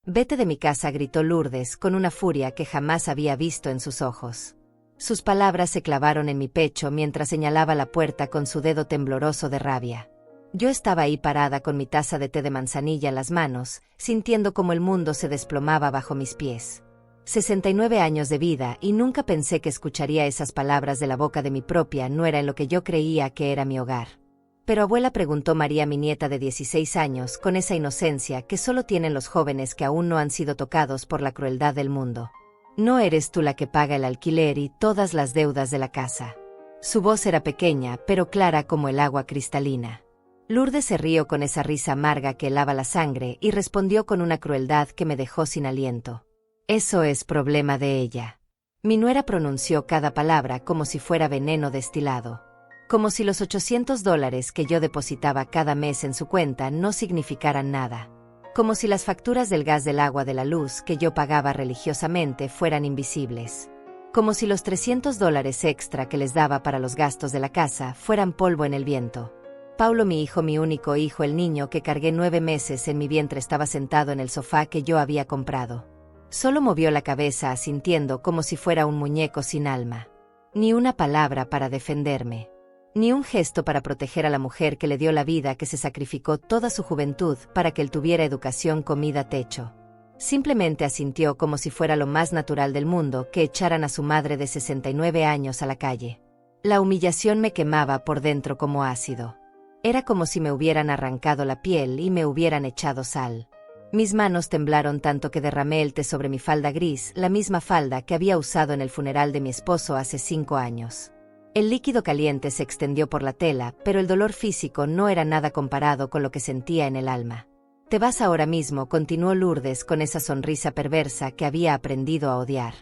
Vete de mi casa, gritó Lourdes con una furia que jamás había visto en sus ojos. Sus palabras se clavaron en mi pecho mientras señalaba la puerta con su dedo tembloroso de rabia. Yo estaba ahí parada con mi taza de té de manzanilla en las manos, sintiendo como el mundo se desplomaba bajo mis pies. 69 años de vida y nunca pensé que escucharía esas palabras de la boca de mi propia nuera en lo que yo creía que era mi hogar. Pero abuela, preguntó María, mi nieta de 16 años, con esa inocencia que solo tienen los jóvenes que aún no han sido tocados por la crueldad del mundo. ¿No eres tú la que paga el alquiler y todas las deudas de la casa? Su voz era pequeña, pero clara como el agua cristalina. Lourdes se rió con esa risa amarga que helaba la sangre y respondió con una crueldad que me dejó sin aliento. Eso es problema de ella. Mi nuera pronunció cada palabra como si fuera veneno destilado. Como si los $800 que yo depositaba cada mes en su cuenta no significaran nada. Como si las facturas del gas, del agua, de la luz que yo pagaba religiosamente fueran invisibles. Como si los $300 extra que les daba para los gastos de la casa fueran polvo en el viento. Paulo, mi hijo, mi único hijo, el niño que cargué 9 meses en mi vientre, estaba sentado en el sofá que yo había comprado. Solo movió la cabeza asintiendo como si fuera un muñeco sin alma. Ni una palabra para defenderme. Ni un gesto para proteger a la mujer que le dio la vida, que se sacrificó toda su juventud para que él tuviera educación, comida, techo. Simplemente asintió como si fuera lo más natural del mundo que echaran a su madre de 69 años a la calle. La humillación me quemaba por dentro como ácido. Era como si me hubieran arrancado la piel y me hubieran echado sal. Mis manos temblaron tanto que derramé el té sobre mi falda gris, la misma falda que había usado en el funeral de mi esposo hace 5 años. El líquido caliente se extendió por la tela, pero el dolor físico no era nada comparado con lo que sentía en el alma. Te vas ahora mismo, continuó Lourdes con esa sonrisa perversa que había aprendido a odiar.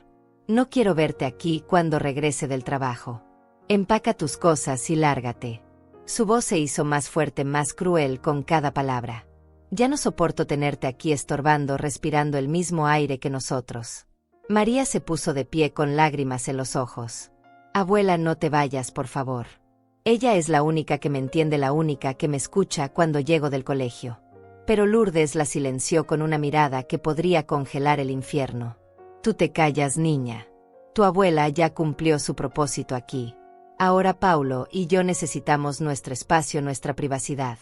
No quiero verte aquí cuando regrese del trabajo. Empaca tus cosas y lárgate. Su voz se hizo más fuerte, más cruel con cada palabra. Ya no soporto tenerte aquí estorbando, respirando el mismo aire que nosotros. María se puso de pie con lágrimas en los ojos. Abuela, no te vayas, por favor. Ella es la única que me entiende, la única que me escucha cuando llego del colegio. Pero Lourdes la silenció con una mirada que podría congelar el infierno. Tú te callas, niña. Tu abuela ya cumplió su propósito aquí. Ahora Paulo y yo necesitamos nuestro espacio, nuestra privacidad.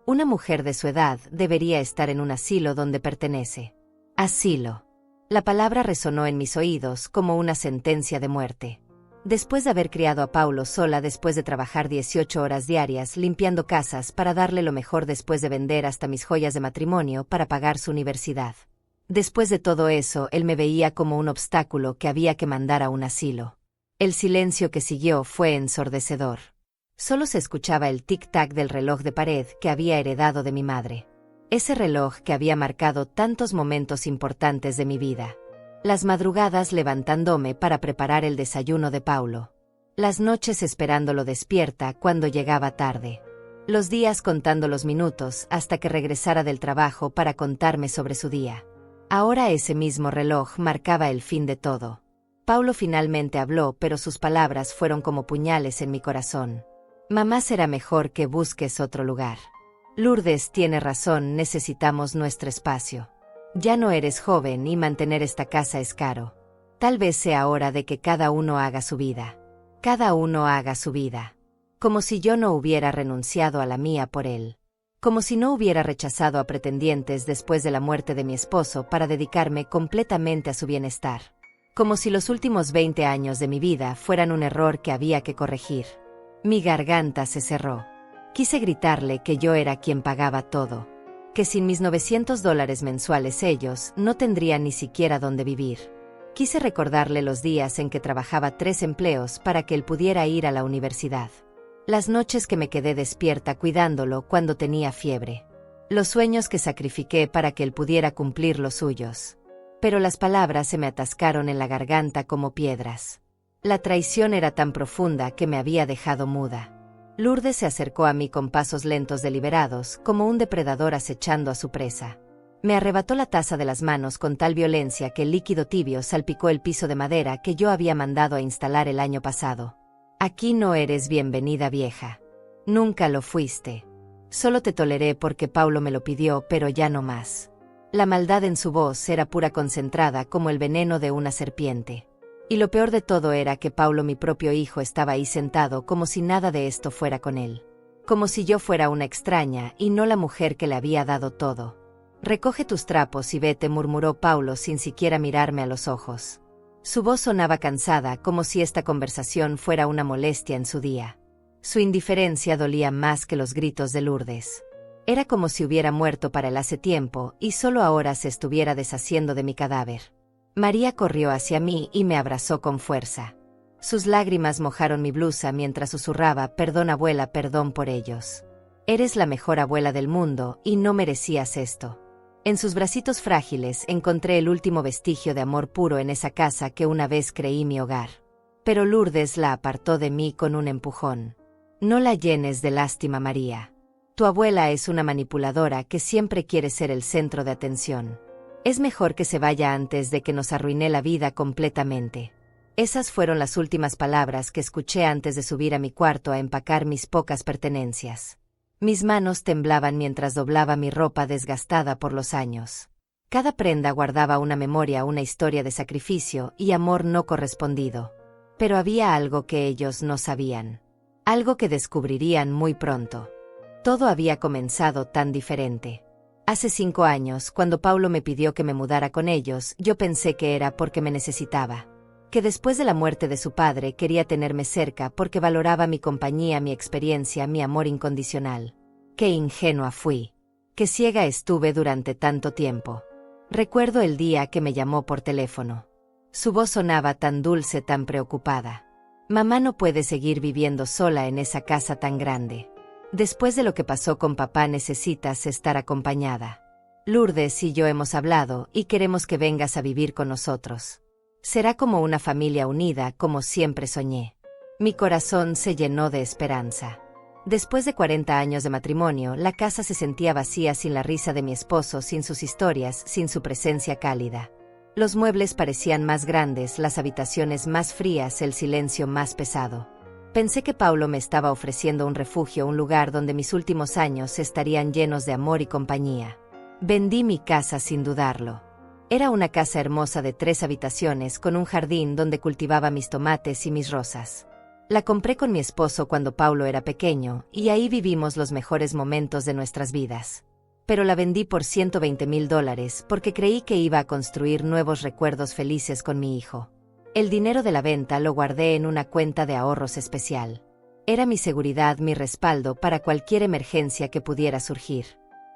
Una mujer de su edad debería estar en un asilo donde pertenece. Asilo. La palabra resonó en mis oídos como una sentencia de muerte. Después de haber criado a Paulo sola, después de trabajar 18 horas diarias limpiando casas para darle lo mejor, después de vender hasta mis joyas de matrimonio para pagar su universidad. Después de todo eso, él me veía como un obstáculo que había que mandar a un asilo. El silencio que siguió fue ensordecedor. Solo se escuchaba el tic-tac del reloj de pared que había heredado de mi madre. Ese reloj que había marcado tantos momentos importantes de mi vida. Las madrugadas levantándome para preparar el desayuno de Paulo. Las noches esperándolo despierta cuando llegaba tarde. Los días contando los minutos hasta que regresara del trabajo para contarme sobre su día. Ahora ese mismo reloj marcaba el fin de todo. Paulo finalmente habló, pero sus palabras fueron como puñales en mi corazón. Mamá, será mejor que busques otro lugar. Lourdes tiene razón, necesitamos nuestro espacio. Ya no eres joven y mantener esta casa es caro. Tal vez sea hora de que cada uno haga su vida. Cada uno haga su vida. Como si yo no hubiera renunciado a la mía por él. Como si no hubiera rechazado a pretendientes después de la muerte de mi esposo para dedicarme completamente a su bienestar. Como si los últimos 20 años de mi vida fueran un error que había que corregir. Mi garganta se cerró. Quise gritarle que yo era quien pagaba todo. Que sin mis $900 mensuales ellos no tendrían ni siquiera dónde vivir. Quise recordarle los días en que trabajaba 3 empleos para que él pudiera ir a la universidad. Las noches que me quedé despierta cuidándolo cuando tenía fiebre. Los sueños que sacrifiqué para que él pudiera cumplir los suyos. Pero las palabras se me atascaron en la garganta como piedras. La traición era tan profunda que me había dejado muda. Lourdes se acercó a mí con pasos lentos, deliberados, como un depredador acechando a su presa. Me arrebató la taza de las manos con tal violencia que el líquido tibio salpicó el piso de madera que yo había mandado a instalar el año pasado. Aquí no eres bienvenida, vieja. Nunca lo fuiste. Solo te toleré porque Paulo me lo pidió, pero ya no más. La maldad en su voz era pura concentrada como el veneno de una serpiente. Y lo peor de todo era que Paulo, mi propio hijo, estaba ahí sentado como si nada de esto fuera con él. Como si yo fuera una extraña y no la mujer que le había dado todo. «Recoge tus trapos y vete», murmuró Paulo sin siquiera mirarme a los ojos. Su voz sonaba cansada, como si esta conversación fuera una molestia en su día. Su indiferencia dolía más que los gritos de Lourdes. Era como si hubiera muerto para él hace tiempo y solo ahora se estuviera deshaciendo de mi cadáver. María corrió hacia mí y me abrazó con fuerza. Sus lágrimas mojaron mi blusa mientras susurraba: «Perdón, abuela, perdón por ellos. Eres la mejor abuela del mundo y no merecías esto». En sus bracitos frágiles encontré el último vestigio de amor puro en esa casa que una vez creí mi hogar. Pero Lourdes la apartó de mí con un empujón. «No la llenes de lástima, María. Tu abuela es una manipuladora que siempre quiere ser el centro de atención. Es mejor que se vaya antes de que nos arruine la vida completamente». Esas fueron las últimas palabras que escuché antes de subir a mi cuarto a empacar mis pocas pertenencias. Mis manos temblaban mientras doblaba mi ropa desgastada por los años. Cada prenda guardaba una memoria, una historia de sacrificio y amor no correspondido. Pero había algo que ellos no sabían. Algo que descubrirían muy pronto. Todo había comenzado tan diferente. Hace 5 años, cuando Paulo me pidió que me mudara con ellos, yo pensé que era porque me necesitaba. Que después de la muerte de su padre quería tenerme cerca porque valoraba mi compañía, mi experiencia, mi amor incondicional. Qué ingenua fui. Qué ciega estuve durante tanto tiempo. Recuerdo el día que me llamó por teléfono. Su voz sonaba tan dulce, tan preocupada. «Mamá no puede seguir viviendo sola en esa casa tan grande. Después de lo que pasó con papá necesitas estar acompañada. Lourdes y yo hemos hablado y queremos que vengas a vivir con nosotros. Será como una familia unida, como siempre soñé». Mi corazón se llenó de esperanza. Después de 40 años de matrimonio, la casa se sentía vacía, sin la risa de mi esposo, sin sus historias, sin su presencia cálida. Los muebles parecían más grandes, las habitaciones más frías, el silencio más pesado. Pensé que Paulo me estaba ofreciendo un refugio, un lugar donde mis últimos años estarían llenos de amor y compañía. Vendí mi casa sin dudarlo. Era una casa hermosa de 3 habitaciones con un jardín donde cultivaba mis tomates y mis rosas. La compré con mi esposo cuando Paulo era pequeño y ahí vivimos los mejores momentos de nuestras vidas. Pero la vendí por $120,000 porque creí que iba a construir nuevos recuerdos felices con mi hijo. El dinero de la venta lo guardé en una cuenta de ahorros especial. Era mi seguridad, mi respaldo para cualquier emergencia que pudiera surgir.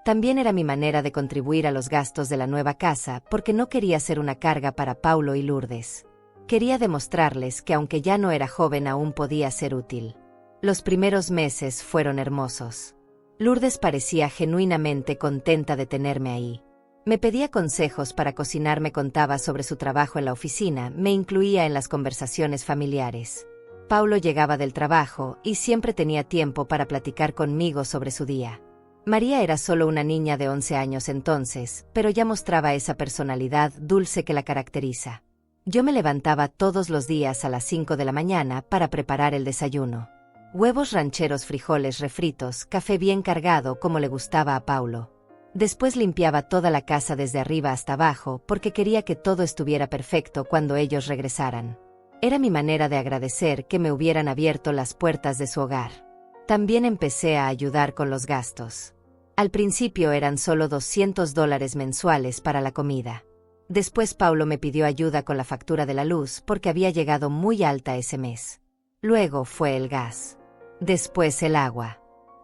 También era mi manera de contribuir a los gastos de la nueva casa porque no quería ser una carga para Paulo y Lourdes. Quería demostrarles que aunque ya no era joven aún podía ser útil. Los primeros meses fueron hermosos. Lourdes parecía genuinamente contenta de tenerme ahí. Me pedía consejos para cocinar, me contaba sobre su trabajo en la oficina, me incluía en las conversaciones familiares. Paulo llegaba del trabajo y siempre tenía tiempo para platicar conmigo sobre su día. María era solo una niña de 11 años entonces, pero ya mostraba esa personalidad dulce que la caracteriza. Yo me levantaba todos los días a las 5 de la mañana para preparar el desayuno. Huevos rancheros, frijoles refritos, café bien cargado como le gustaba a Paulo. Después limpiaba toda la casa desde arriba hasta abajo porque quería que todo estuviera perfecto cuando ellos regresaran. Era mi manera de agradecer que me hubieran abierto las puertas de su hogar. También empecé a ayudar con los gastos. Al principio eran solo $200 mensuales para la comida. Después Paulo me pidió ayuda con la factura de la luz porque había llegado muy alta ese mes. Luego fue el gas. Después el agua.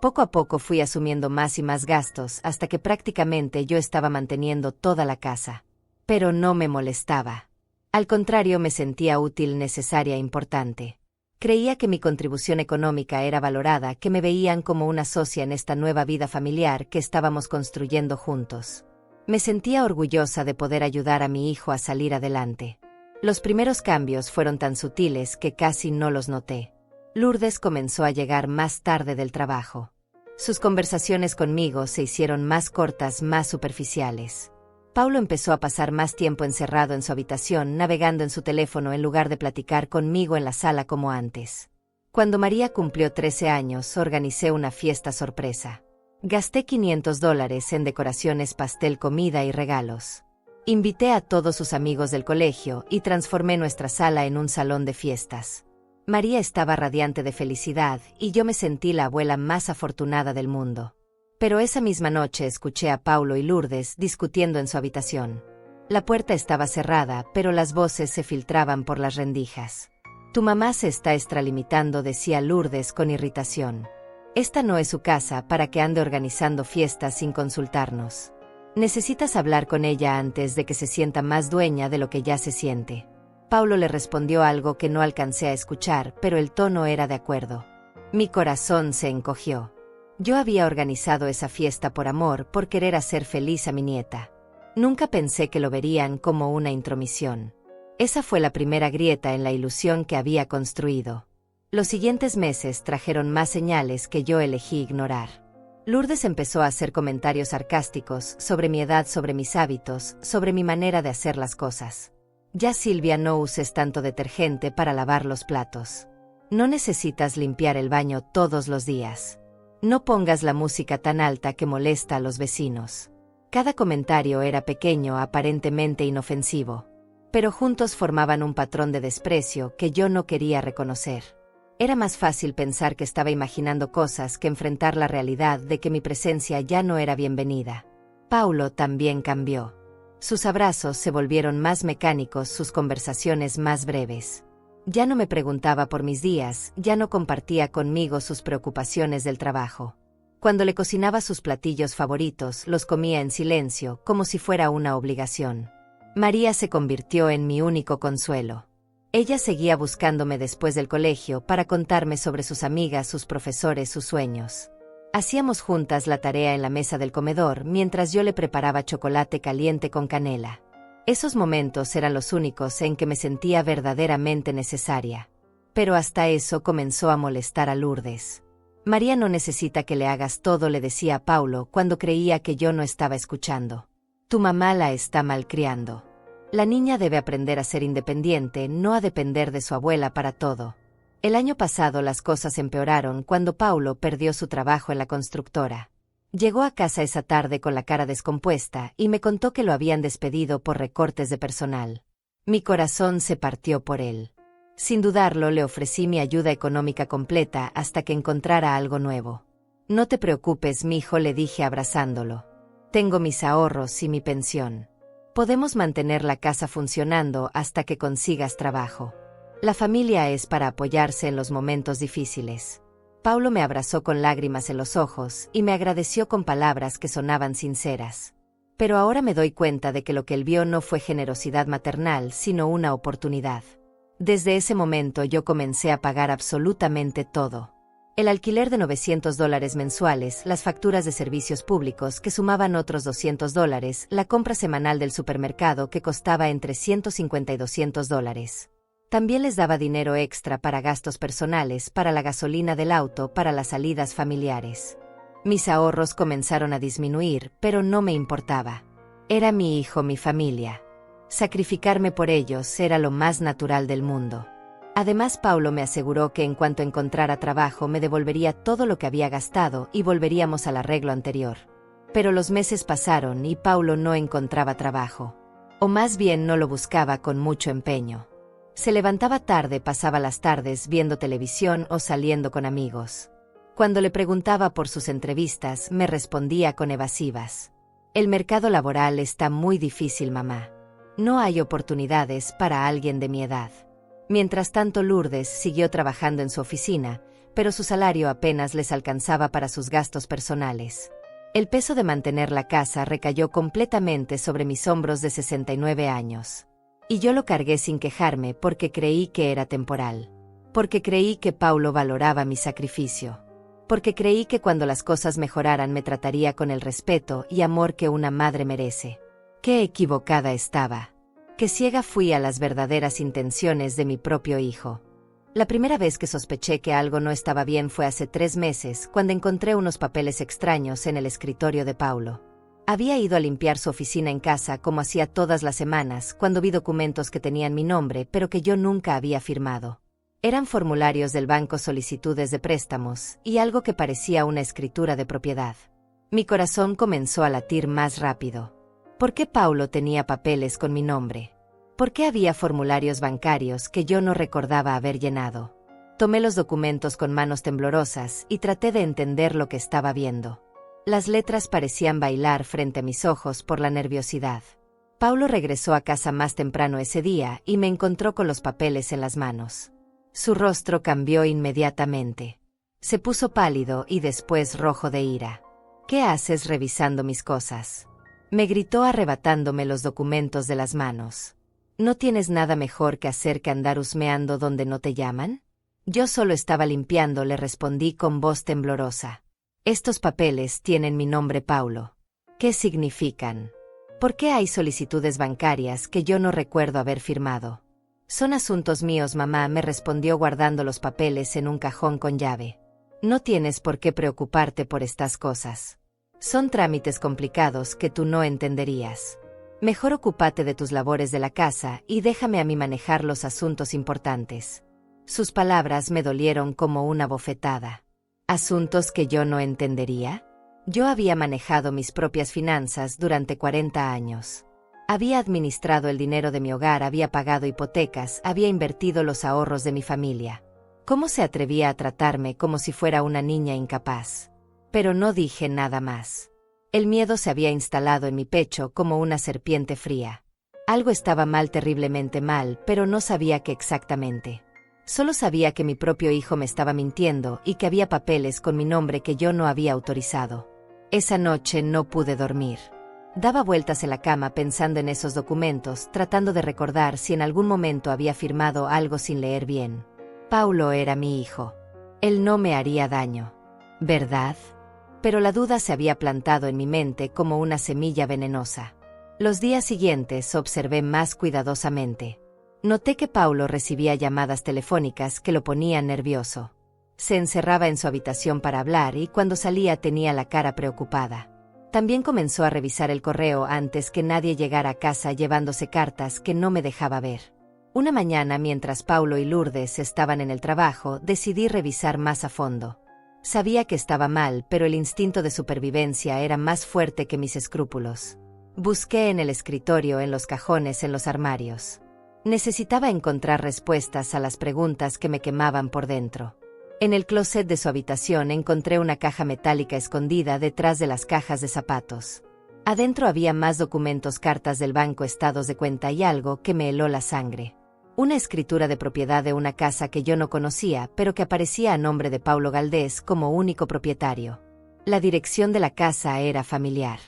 Poco a poco fui asumiendo más y más gastos hasta que prácticamente yo estaba manteniendo toda la casa. Pero no me molestaba. Al contrario, me sentía útil, necesaria, importante. Creía que mi contribución económica era valorada, que me veían como una socia en esta nueva vida familiar que estábamos construyendo juntos. Me sentía orgullosa de poder ayudar a mi hijo a salir adelante. Los primeros cambios fueron tan sutiles que casi no los noté. Lourdes comenzó a llegar más tarde del trabajo. Sus conversaciones conmigo se hicieron más cortas, más superficiales. Paulo empezó a pasar más tiempo encerrado en su habitación, navegando en su teléfono en lugar de platicar conmigo en la sala como antes. Cuando María cumplió 13 años, organicé una fiesta sorpresa. Gasté $500 en decoraciones, pastel, comida y regalos. Invité a todos sus amigos del colegio y transformé nuestra sala en un salón de fiestas. María estaba radiante de felicidad y yo me sentí la abuela más afortunada del mundo. Pero esa misma noche escuché a Paulo y Lourdes discutiendo en su habitación. La puerta estaba cerrada, pero las voces se filtraban por las rendijas. Tu mamá se está extralimitando, decía Lourdes con irritación. Esta no es su casa para que ande organizando fiestas sin consultarnos. Necesitas hablar con ella antes de que se sienta más dueña de lo que ya se siente. Paulo le respondió algo que no alcancé a escuchar, pero el tono era de acuerdo. Mi corazón se encogió. Yo había organizado esa fiesta por amor, por querer hacer feliz a mi nieta. Nunca pensé que lo verían como una intromisión. Esa fue la primera grieta en la ilusión que había construido. Los siguientes meses trajeron más señales que yo elegí ignorar. Lourdes empezó a hacer comentarios sarcásticos sobre mi edad, sobre mis hábitos, sobre mi manera de hacer las cosas. Ya, Silvia, no uses tanto detergente para lavar los platos. No necesitas limpiar el baño todos los días. No pongas la música tan alta que molesta a los vecinos. Cada comentario era pequeño, aparentemente inofensivo, pero juntos formaban un patrón de desprecio que yo no quería reconocer. Era más fácil pensar que estaba imaginando cosas que enfrentar la realidad de que mi presencia ya no era bienvenida. Paulo también cambió. Sus abrazos se volvieron más mecánicos, sus conversaciones más breves. Ya no me preguntaba por mis días, ya no compartía conmigo sus preocupaciones del trabajo. Cuando le cocinaba sus platillos favoritos, los comía en silencio, como si fuera una obligación. María se convirtió en mi único consuelo. Ella seguía buscándome después del colegio para contarme sobre sus amigas, sus profesores, sus sueños. Hacíamos juntas la tarea en la mesa del comedor mientras yo le preparaba chocolate caliente con canela. Esos momentos eran los únicos en que me sentía verdaderamente necesaria. Pero hasta eso comenzó a molestar a Lourdes. María no necesita que le hagas todo, le decía a Paulo cuando creía que yo no estaba escuchando. Tu mamá la está malcriando. La niña debe aprender a ser independiente, no a depender de su abuela para todo. El año pasado las cosas empeoraron cuando Paulo perdió su trabajo en la constructora. Llegó a casa esa tarde con la cara descompuesta y me contó que lo habían despedido por recortes de personal. Mi corazón se partió por él. Sin dudarlo, le ofrecí mi ayuda económica completa hasta que encontrara algo nuevo. No te preocupes, mijo, le dije abrazándolo. Tengo mis ahorros y mi pensión. Podemos mantener la casa funcionando hasta que consigas trabajo. La familia es para apoyarse en los momentos difíciles. Paulo me abrazó con lágrimas en los ojos y me agradeció con palabras que sonaban sinceras. Pero ahora me doy cuenta de que lo que él vio no fue generosidad maternal, sino una oportunidad. Desde ese momento yo comencé a pagar absolutamente todo. El alquiler de $900 mensuales, las facturas de servicios públicos que sumaban otros $200, la compra semanal del supermercado que costaba entre $150 y $200. También les daba dinero extra para gastos personales, para la gasolina del auto, para las salidas familiares. Mis ahorros comenzaron a disminuir, pero no me importaba. Era mi hijo, mi familia. Sacrificarme por ellos era lo más natural del mundo. Además, Paulo me aseguró que en cuanto encontrara trabajo me devolvería todo lo que había gastado y volveríamos al arreglo anterior. Pero los meses pasaron y Paulo no encontraba trabajo. O más bien no lo buscaba con mucho empeño. Se levantaba tarde, pasaba las tardes viendo televisión o saliendo con amigos. Cuando le preguntaba por sus entrevistas, me respondía con evasivas. El mercado laboral está muy difícil, mamá. No hay oportunidades para alguien de mi edad. Mientras tanto, Lourdes siguió trabajando en su oficina, pero su salario apenas les alcanzaba para sus gastos personales. El peso de mantener la casa recayó completamente sobre mis hombros de 69 años. Y yo lo cargué sin quejarme porque creí que era temporal. Porque creí que Paulo valoraba mi sacrificio. Porque creí que cuando las cosas mejoraran me trataría con el respeto y amor que una madre merece. Qué equivocada estaba. Qué ciega fui a las verdaderas intenciones de mi propio hijo. La primera vez que sospeché que algo no estaba bien fue hace 3 meses, cuando encontré unos papeles extraños en el escritorio de Paulo. Había ido a limpiar su oficina en casa como hacía todas las semanas, cuando vi documentos que tenían mi nombre pero que yo nunca había firmado. Eran formularios del banco, solicitudes de préstamos, y algo que parecía una escritura de propiedad. Mi corazón comenzó a latir más rápido. ¿Por qué Paulo tenía papeles con mi nombre? ¿Por qué había formularios bancarios que yo no recordaba haber llenado? Tomé los documentos con manos temblorosas y traté de entender lo que estaba viendo. Las letras parecían bailar frente a mis ojos por la nerviosidad. Paulo regresó a casa más temprano ese día y me encontró con los papeles en las manos. Su rostro cambió inmediatamente. Se puso pálido y después rojo de ira. ¿Qué haces revisando mis cosas?, me gritó arrebatándome los documentos de las manos. ¿No tienes nada mejor que hacer que andar husmeando donde no te llaman? Yo solo estaba limpiando, le respondí con voz temblorosa. Estos papeles tienen mi nombre, Paulo. ¿Qué significan? ¿Por qué hay solicitudes bancarias que yo no recuerdo haber firmado? Son asuntos míos, mamá, me respondió guardando los papeles en un cajón con llave. No tienes por qué preocuparte por estas cosas. Son trámites complicados que tú no entenderías. Mejor ocúpate de tus labores de la casa y déjame a mí manejar los asuntos importantes. Sus palabras me dolieron como una bofetada. ¿Asuntos que yo no entendería? Yo había manejado mis propias finanzas durante 40 años. Había administrado el dinero de mi hogar, había pagado hipotecas, había invertido los ahorros de mi familia. ¿Cómo se atrevía a tratarme como si fuera una niña incapaz? Pero no dije nada más. El miedo se había instalado en mi pecho como una serpiente fría. Algo estaba mal, terriblemente mal, pero no sabía qué exactamente. Solo sabía que mi propio hijo me estaba mintiendo y que había papeles con mi nombre que yo no había autorizado. Esa noche no pude dormir. Daba vueltas en la cama pensando en esos documentos, tratando de recordar si en algún momento había firmado algo sin leer bien. Paulo era mi hijo. Él no me haría daño, ¿verdad? Pero la duda se había plantado en mi mente como una semilla venenosa. Los días siguientes observé más cuidadosamente. Noté que Paulo recibía llamadas telefónicas que lo ponían nervioso. Se encerraba en su habitación para hablar y cuando salía tenía la cara preocupada. También comenzó a revisar el correo antes que nadie llegara a casa llevándose cartas que no me dejaba ver. Una mañana, mientras Paulo y Lourdes estaban en el trabajo, decidí revisar más a fondo. Sabía que estaba mal, pero el instinto de supervivencia era más fuerte que mis escrúpulos. Busqué en el escritorio, en los cajones, en los armarios. Necesitaba encontrar respuestas a las preguntas que me quemaban por dentro. En el closet de su habitación encontré una caja metálica escondida detrás de las cajas de zapatos. Adentro había más documentos, cartas del banco, estados de cuenta y algo que me heló la sangre. Una escritura de propiedad de una casa que yo no conocía, pero que aparecía a nombre de Paulo Galdés como único propietario. La dirección de la casa era familiar.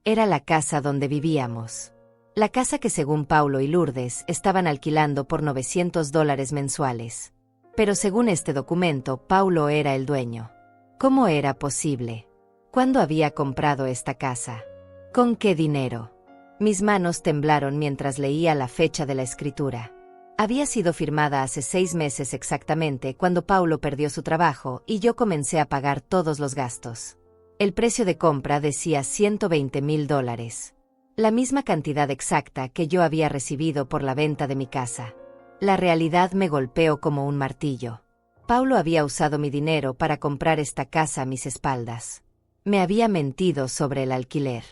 Era la casa donde vivíamos. La casa que según Paulo y Lourdes estaban alquilando por $900 mensuales. Pero según este documento, Paulo era el dueño. ¿Cómo era posible? ¿Cuándo había comprado esta casa? ¿Con qué dinero? Mis manos temblaron mientras leía la fecha de la escritura. Había sido firmada hace 6 meses exactamente, cuando Paulo perdió su trabajo y yo comencé a pagar todos los gastos. El precio de compra decía $120,000. La misma cantidad exacta que yo había recibido por la venta de mi casa. La realidad me golpeó como un martillo. Paulo había usado mi dinero para comprar esta casa a mis espaldas. Me había mentido sobre el alquiler.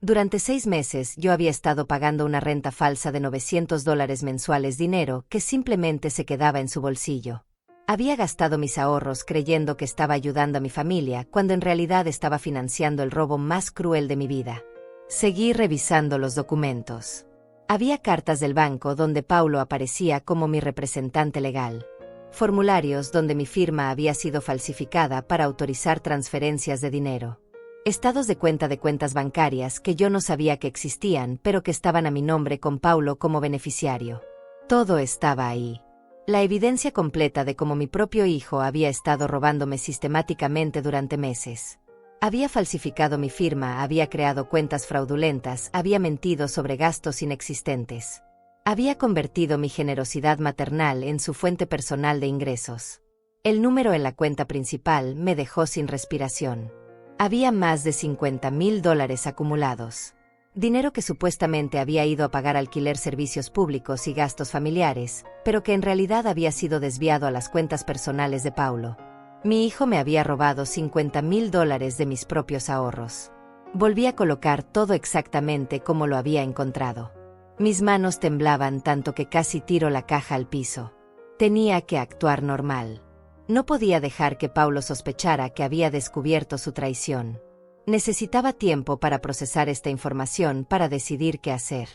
Durante 6 meses yo había estado pagando una renta falsa de $900 mensuales, dinero que simplemente se quedaba en su bolsillo. Había gastado mis ahorros creyendo que estaba ayudando a mi familia, cuando en realidad estaba financiando el robo más cruel de mi vida. Seguí revisando los documentos. Había cartas del banco donde Paulo aparecía como mi representante legal. Formularios donde mi firma había sido falsificada para autorizar transferencias de dinero. Estados de cuenta de cuentas bancarias que yo no sabía que existían, pero que estaban a mi nombre con Paulo como beneficiario. Todo estaba ahí. La evidencia completa de cómo mi propio hijo había estado robándome sistemáticamente durante meses. Había falsificado mi firma, había creado cuentas fraudulentas, había mentido sobre gastos inexistentes. Había convertido mi generosidad maternal en su fuente personal de ingresos. El número en la cuenta principal me dejó sin respiración. Había más de $50,000 acumulados. Dinero que supuestamente había ido a pagar alquiler, servicios públicos y gastos familiares, pero que en realidad había sido desviado a las cuentas personales de Paulo. Mi hijo me había robado $50,000 de mis propios ahorros. Volví a colocar todo exactamente como lo había encontrado. Mis manos temblaban tanto que casi tiro la caja al piso. Tenía que actuar normal. No podía dejar que Paulo sospechara que había descubierto su traición. Necesitaba tiempo para procesar esta información para decidir qué hacer.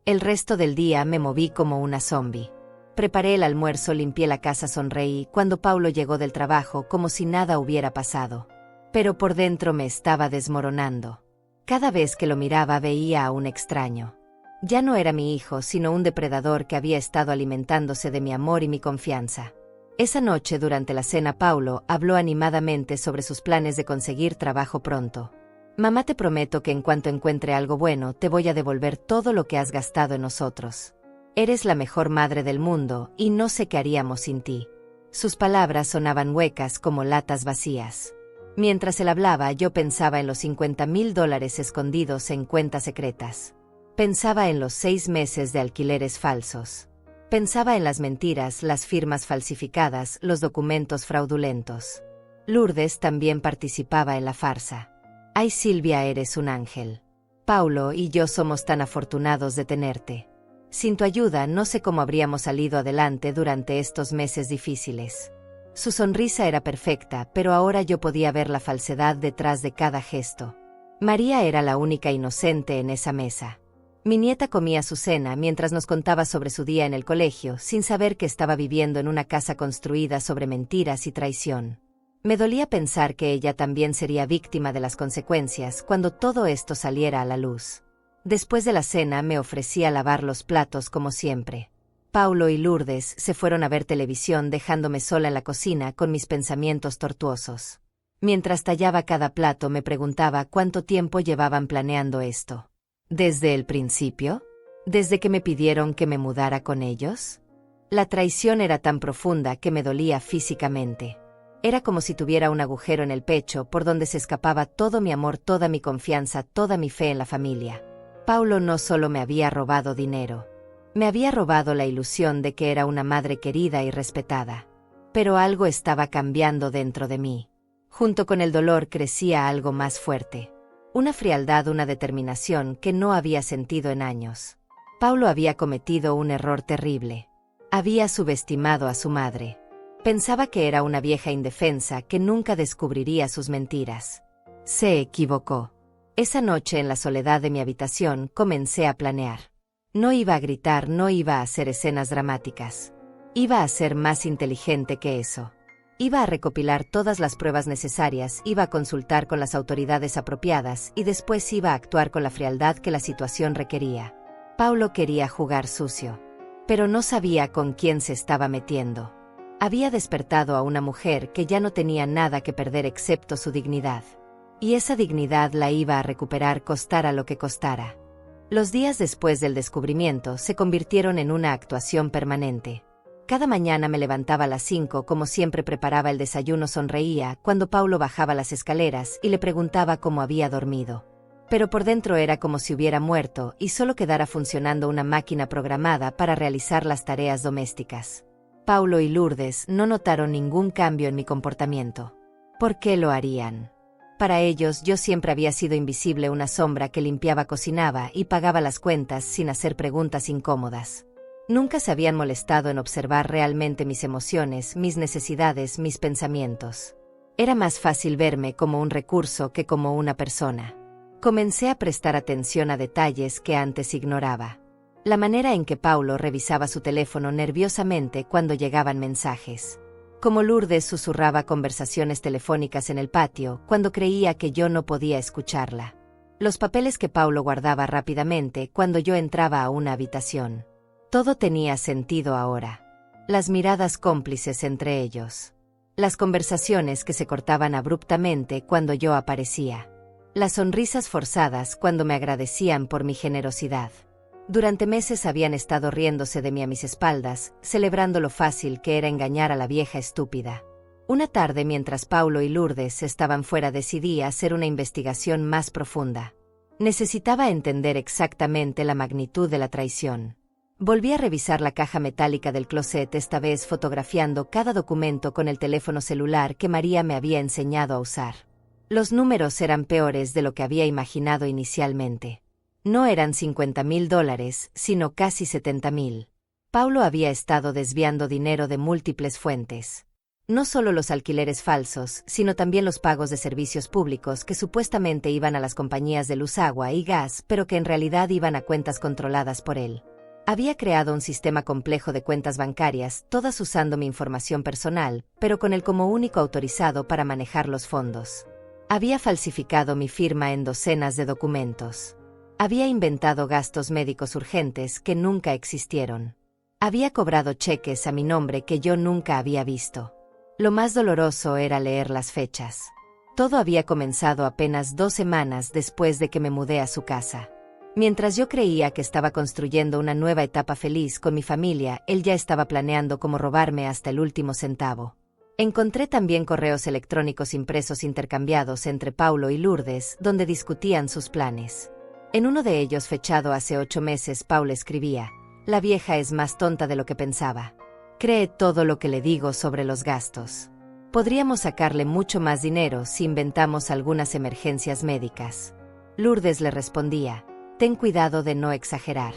El resto del día me moví como una zombie. Preparé el almuerzo, limpié la casa, sonreí cuando Paulo llegó del trabajo como si nada hubiera pasado. Pero por dentro me estaba desmoronando. Cada vez que lo miraba veía a un extraño. Ya no era mi hijo, sino un depredador que había estado alimentándose de mi amor y mi confianza. Esa noche durante la cena Paulo habló animadamente sobre sus planes de conseguir trabajo pronto. Mamá, te prometo que en cuanto encuentre algo bueno te voy a devolver todo lo que has gastado en nosotros. Eres la mejor madre del mundo y no sé qué haríamos sin ti. Sus palabras sonaban huecas como latas vacías. Mientras él hablaba yo pensaba en los $50,000 escondidos en cuentas secretas. Pensaba en los 6 meses de alquileres falsos. Pensaba en las mentiras, las firmas falsificadas, los documentos fraudulentos. Lourdes también participaba en la farsa. Ay, Silvia, eres un ángel. Paulo y yo somos tan afortunados de tenerte. Sin tu ayuda no sé cómo habríamos salido adelante durante estos meses difíciles. Su sonrisa era perfecta, pero ahora yo podía ver la falsedad detrás de cada gesto. María era la única inocente en esa mesa. Mi nieta comía su cena mientras nos contaba sobre su día en el colegio, sin saber que estaba viviendo en una casa construida sobre mentiras y traición. Me dolía pensar que ella también sería víctima de las consecuencias cuando todo esto saliera a la luz. Después de la cena me ofrecí a lavar los platos como siempre. Paulo y Lourdes se fueron a ver televisión dejándome sola en la cocina con mis pensamientos tortuosos. Mientras tallaba cada plato me preguntaba cuánto tiempo llevaban planeando esto. ¿Desde el principio? ¿Desde que me pidieron que me mudara con ellos? La traición era tan profunda que me dolía físicamente. Era como si tuviera un agujero en el pecho por donde se escapaba todo mi amor, toda mi confianza, toda mi fe en la familia. Paulo no solo me había robado dinero. Me había robado la ilusión de que era una madre querida y respetada. Pero algo estaba cambiando dentro de mí. Junto con el dolor crecía algo más fuerte. Una frialdad, una determinación que no había sentido en años. Paulo había cometido un error terrible. Había subestimado a su madre. Pensaba que era una vieja indefensa que nunca descubriría sus mentiras. Se equivocó. Esa noche en la soledad de mi habitación comencé a planear. No iba a gritar, no iba a hacer escenas dramáticas. Iba a ser más inteligente que eso. Iba a recopilar todas las pruebas necesarias, iba a consultar con las autoridades apropiadas y después iba a actuar con la frialdad que la situación requería. Paulo quería jugar sucio, pero no sabía con quién se estaba metiendo. Había despertado a una mujer que ya no tenía nada que perder excepto su dignidad. Y esa dignidad la iba a recuperar costara lo que costara. Los días después del descubrimiento se convirtieron en una actuación permanente. Cada mañana me levantaba a las 5, como siempre preparaba el desayuno, sonreía cuando Paulo bajaba las escaleras y le preguntaba cómo había dormido. Pero por dentro era como si hubiera muerto y solo quedara funcionando una máquina programada para realizar las tareas domésticas. Paulo y Lourdes no notaron ningún cambio en mi comportamiento. ¿Por qué lo harían? Para ellos yo siempre había sido invisible, una sombra que limpiaba, cocinaba y pagaba las cuentas sin hacer preguntas incómodas. Nunca se habían molestado en observar realmente mis emociones, mis necesidades, mis pensamientos. Era más fácil verme como un recurso que como una persona. Comencé a prestar atención a detalles que antes ignoraba. La manera en que Paulo revisaba su teléfono nerviosamente cuando llegaban mensajes. Como Lourdes susurraba conversaciones telefónicas en el patio cuando creía que yo no podía escucharla. Los papeles que Paulo guardaba rápidamente cuando yo entraba a una habitación. Todo tenía sentido ahora. Las miradas cómplices entre ellos. Las conversaciones que se cortaban abruptamente cuando yo aparecía. Las sonrisas forzadas cuando me agradecían por mi generosidad. Durante meses habían estado riéndose de mí a mis espaldas, celebrando lo fácil que era engañar a la vieja estúpida. Una tarde, mientras Paulo y Lourdes estaban fuera, decidí hacer una investigación más profunda. Necesitaba entender exactamente la magnitud de la traición. Volví a revisar la caja metálica del closet, esta vez fotografiando cada documento con el teléfono celular que María me había enseñado a usar. Los números eran peores de lo que había imaginado inicialmente. No eran $50,000, sino casi 70,000. Paulo había estado desviando dinero de múltiples fuentes. No solo los alquileres falsos, sino también los pagos de servicios públicos que supuestamente iban a las compañías de luz, agua y gas, pero que en realidad iban a cuentas controladas por él. Había creado un sistema complejo de cuentas bancarias, todas usando mi información personal, pero con él como único autorizado para manejar los fondos. Había falsificado mi firma en docenas de documentos. Había inventado gastos médicos urgentes que nunca existieron. Había cobrado cheques a mi nombre que yo nunca había visto. Lo más doloroso era leer las fechas. Todo había comenzado apenas 2 semanas después de que me mudé a su casa. Mientras yo creía que estaba construyendo una nueva etapa feliz con mi familia, él ya estaba planeando cómo robarme hasta el último centavo. Encontré también correos electrónicos impresos intercambiados entre Paulo y Lourdes, donde discutían sus planes. En uno de ellos, fechado hace 8 meses, Paulo escribía: «La vieja es más tonta de lo que pensaba. Cree todo lo que le digo sobre los gastos. Podríamos sacarle mucho más dinero si inventamos algunas emergencias médicas». Lourdes le respondía: «Ten cuidado de no exagerar.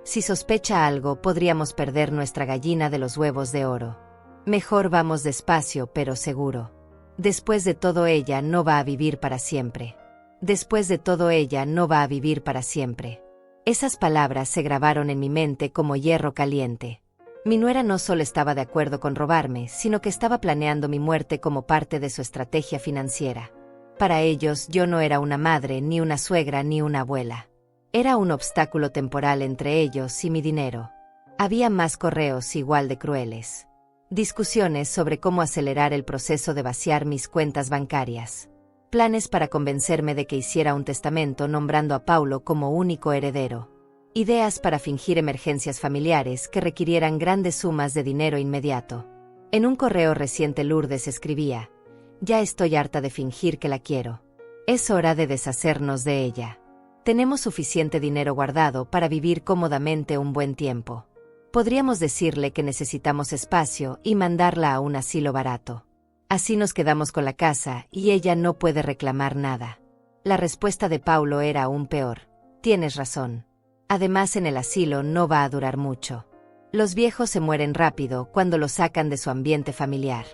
Si sospecha algo, podríamos perder nuestra gallina de los huevos de oro. Mejor vamos despacio pero seguro. Después de todo, ella no va a vivir para siempre. Después de todo, ella no va a vivir para siempre». Esas palabras se grabaron en mi mente como hierro caliente. Mi nuera no solo estaba de acuerdo con robarme, sino que estaba planeando mi muerte como parte de su estrategia financiera. Para ellos, yo no era una madre, ni una suegra, ni una abuela. Era un obstáculo temporal entre ellos y mi dinero. Había más correos igual de crueles. Discusiones sobre cómo acelerar el proceso de vaciar mis cuentas bancarias. Planes para convencerme de que hiciera un testamento nombrando a Paulo como único heredero. Ideas para fingir emergencias familiares que requirieran grandes sumas de dinero inmediato. En un correo reciente, Lourdes escribía: «Ya estoy harta de fingir que la quiero. Es hora de deshacernos de ella. Tenemos suficiente dinero guardado para vivir cómodamente un buen tiempo. Podríamos decirle que necesitamos espacio y mandarla a un asilo barato. Así nos quedamos con la casa y ella no puede reclamar nada». La respuesta de Paulo era aún peor: «Tienes razón. Además, en el asilo no va a durar mucho. Los viejos se mueren rápido cuando los sacan de su ambiente familiar.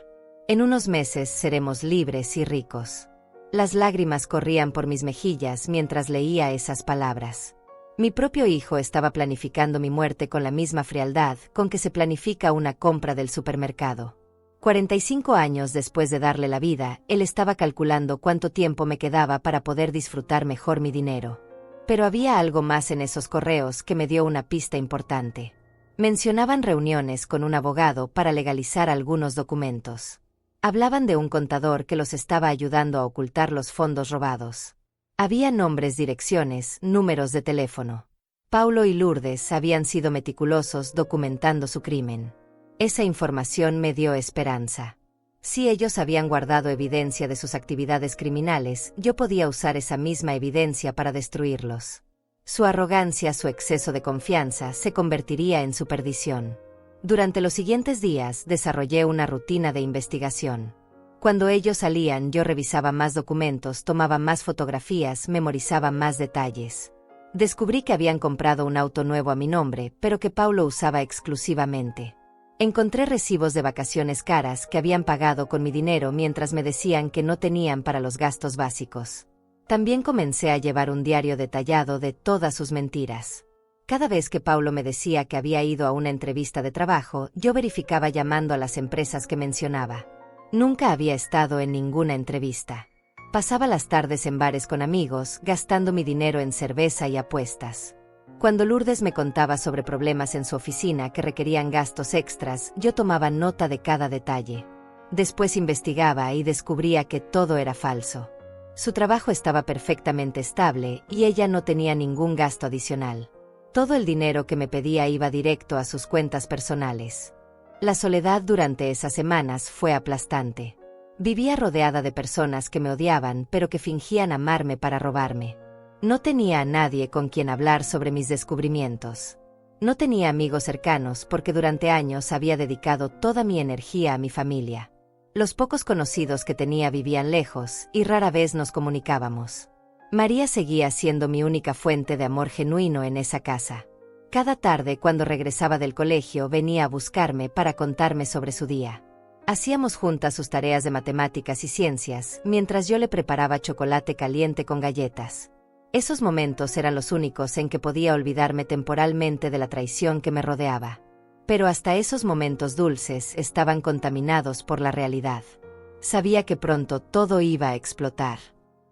En unos meses seremos libres y ricos». Las lágrimas corrían por mis mejillas mientras leía esas palabras. Mi propio hijo estaba planificando mi muerte con la misma frialdad con que se planifica una compra del supermercado. 45 años después de darle la vida, él estaba calculando cuánto tiempo me quedaba para poder disfrutar mejor mi dinero. Pero había algo más en esos correos que me dio una pista importante. Mencionaban reuniones con un abogado para legalizar algunos documentos. Hablaban de un contador que los estaba ayudando a ocultar los fondos robados. Había nombres, direcciones, números de teléfono. Paulo y Lourdes habían sido meticulosos documentando su crimen. Esa información me dio esperanza. Si ellos habían guardado evidencia de sus actividades criminales, yo podía usar esa misma evidencia para destruirlos. Su arrogancia, su exceso de confianza, se convertiría en su perdición. Durante los siguientes días desarrollé una rutina de investigación. Cuando ellos salían, yo revisaba más documentos, tomaba más fotografías, memorizaba más detalles. Descubrí que habían comprado un auto nuevo a mi nombre, pero que Paulo usaba exclusivamente. Encontré recibos de vacaciones caras que habían pagado con mi dinero mientras me decían que no tenían para los gastos básicos. También comencé a llevar un diario detallado de todas sus mentiras. Cada vez que Paulo me decía que había ido a una entrevista de trabajo, yo verificaba llamando a las empresas que mencionaba. Nunca había estado en ninguna entrevista. Pasaba las tardes en bares con amigos, gastando mi dinero en cerveza y apuestas. Cuando Lourdes me contaba sobre problemas en su oficina que requerían gastos extras, yo tomaba nota de cada detalle. Después investigaba y descubría que todo era falso. Su trabajo estaba perfectamente estable y ella no tenía ningún gasto adicional. Todo el dinero que me pedía iba directo a sus cuentas personales. La soledad durante esas semanas fue aplastante. Vivía rodeada de personas que me odiaban pero que fingían amarme para robarme. No tenía a nadie con quien hablar sobre mis descubrimientos. No tenía amigos cercanos porque durante años había dedicado toda mi energía a mi familia. Los pocos conocidos que tenía vivían lejos y rara vez nos comunicábamos. María seguía siendo mi única fuente de amor genuino en esa casa. Cada tarde, cuando regresaba del colegio, venía a buscarme para contarme sobre su día. Hacíamos juntas sus tareas de matemáticas y ciencias, mientras yo le preparaba chocolate caliente con galletas. Esos momentos eran los únicos en que podía olvidarme temporalmente de la traición que me rodeaba. Pero hasta esos momentos dulces estaban contaminados por la realidad. Sabía que pronto todo iba a explotar.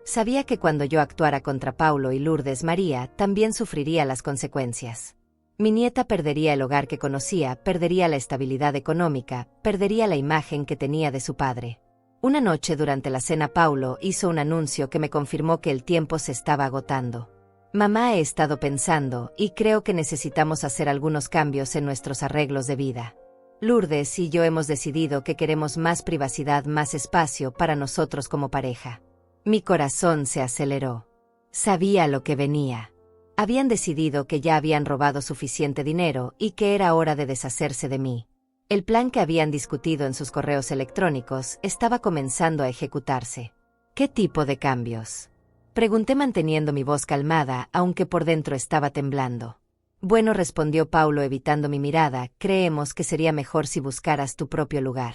Sabía que cuando yo actuara contra Paulo y Lourdes, María también sufriría las consecuencias. Mi nieta perdería el hogar que conocía, perdería la estabilidad económica, perdería la imagen que tenía de su padre. Una noche durante la cena, Paulo hizo un anuncio que me confirmó que el tiempo se estaba agotando. Mamá, he estado pensando y creo que necesitamos hacer algunos cambios en nuestros arreglos de vida. Lourdes y yo hemos decidido que queremos más privacidad, más espacio para nosotros como pareja. Mi corazón se aceleró. Sabía lo que venía. Habían decidido que ya habían robado suficiente dinero y que era hora de deshacerse de mí. El plan que habían discutido en sus correos electrónicos estaba comenzando a ejecutarse. ¿Qué tipo de cambios? Pregunté manteniendo mi voz calmada, aunque por dentro estaba temblando. Bueno, respondió Paulo evitando mi mirada, creemos que sería mejor si buscaras tu propio lugar.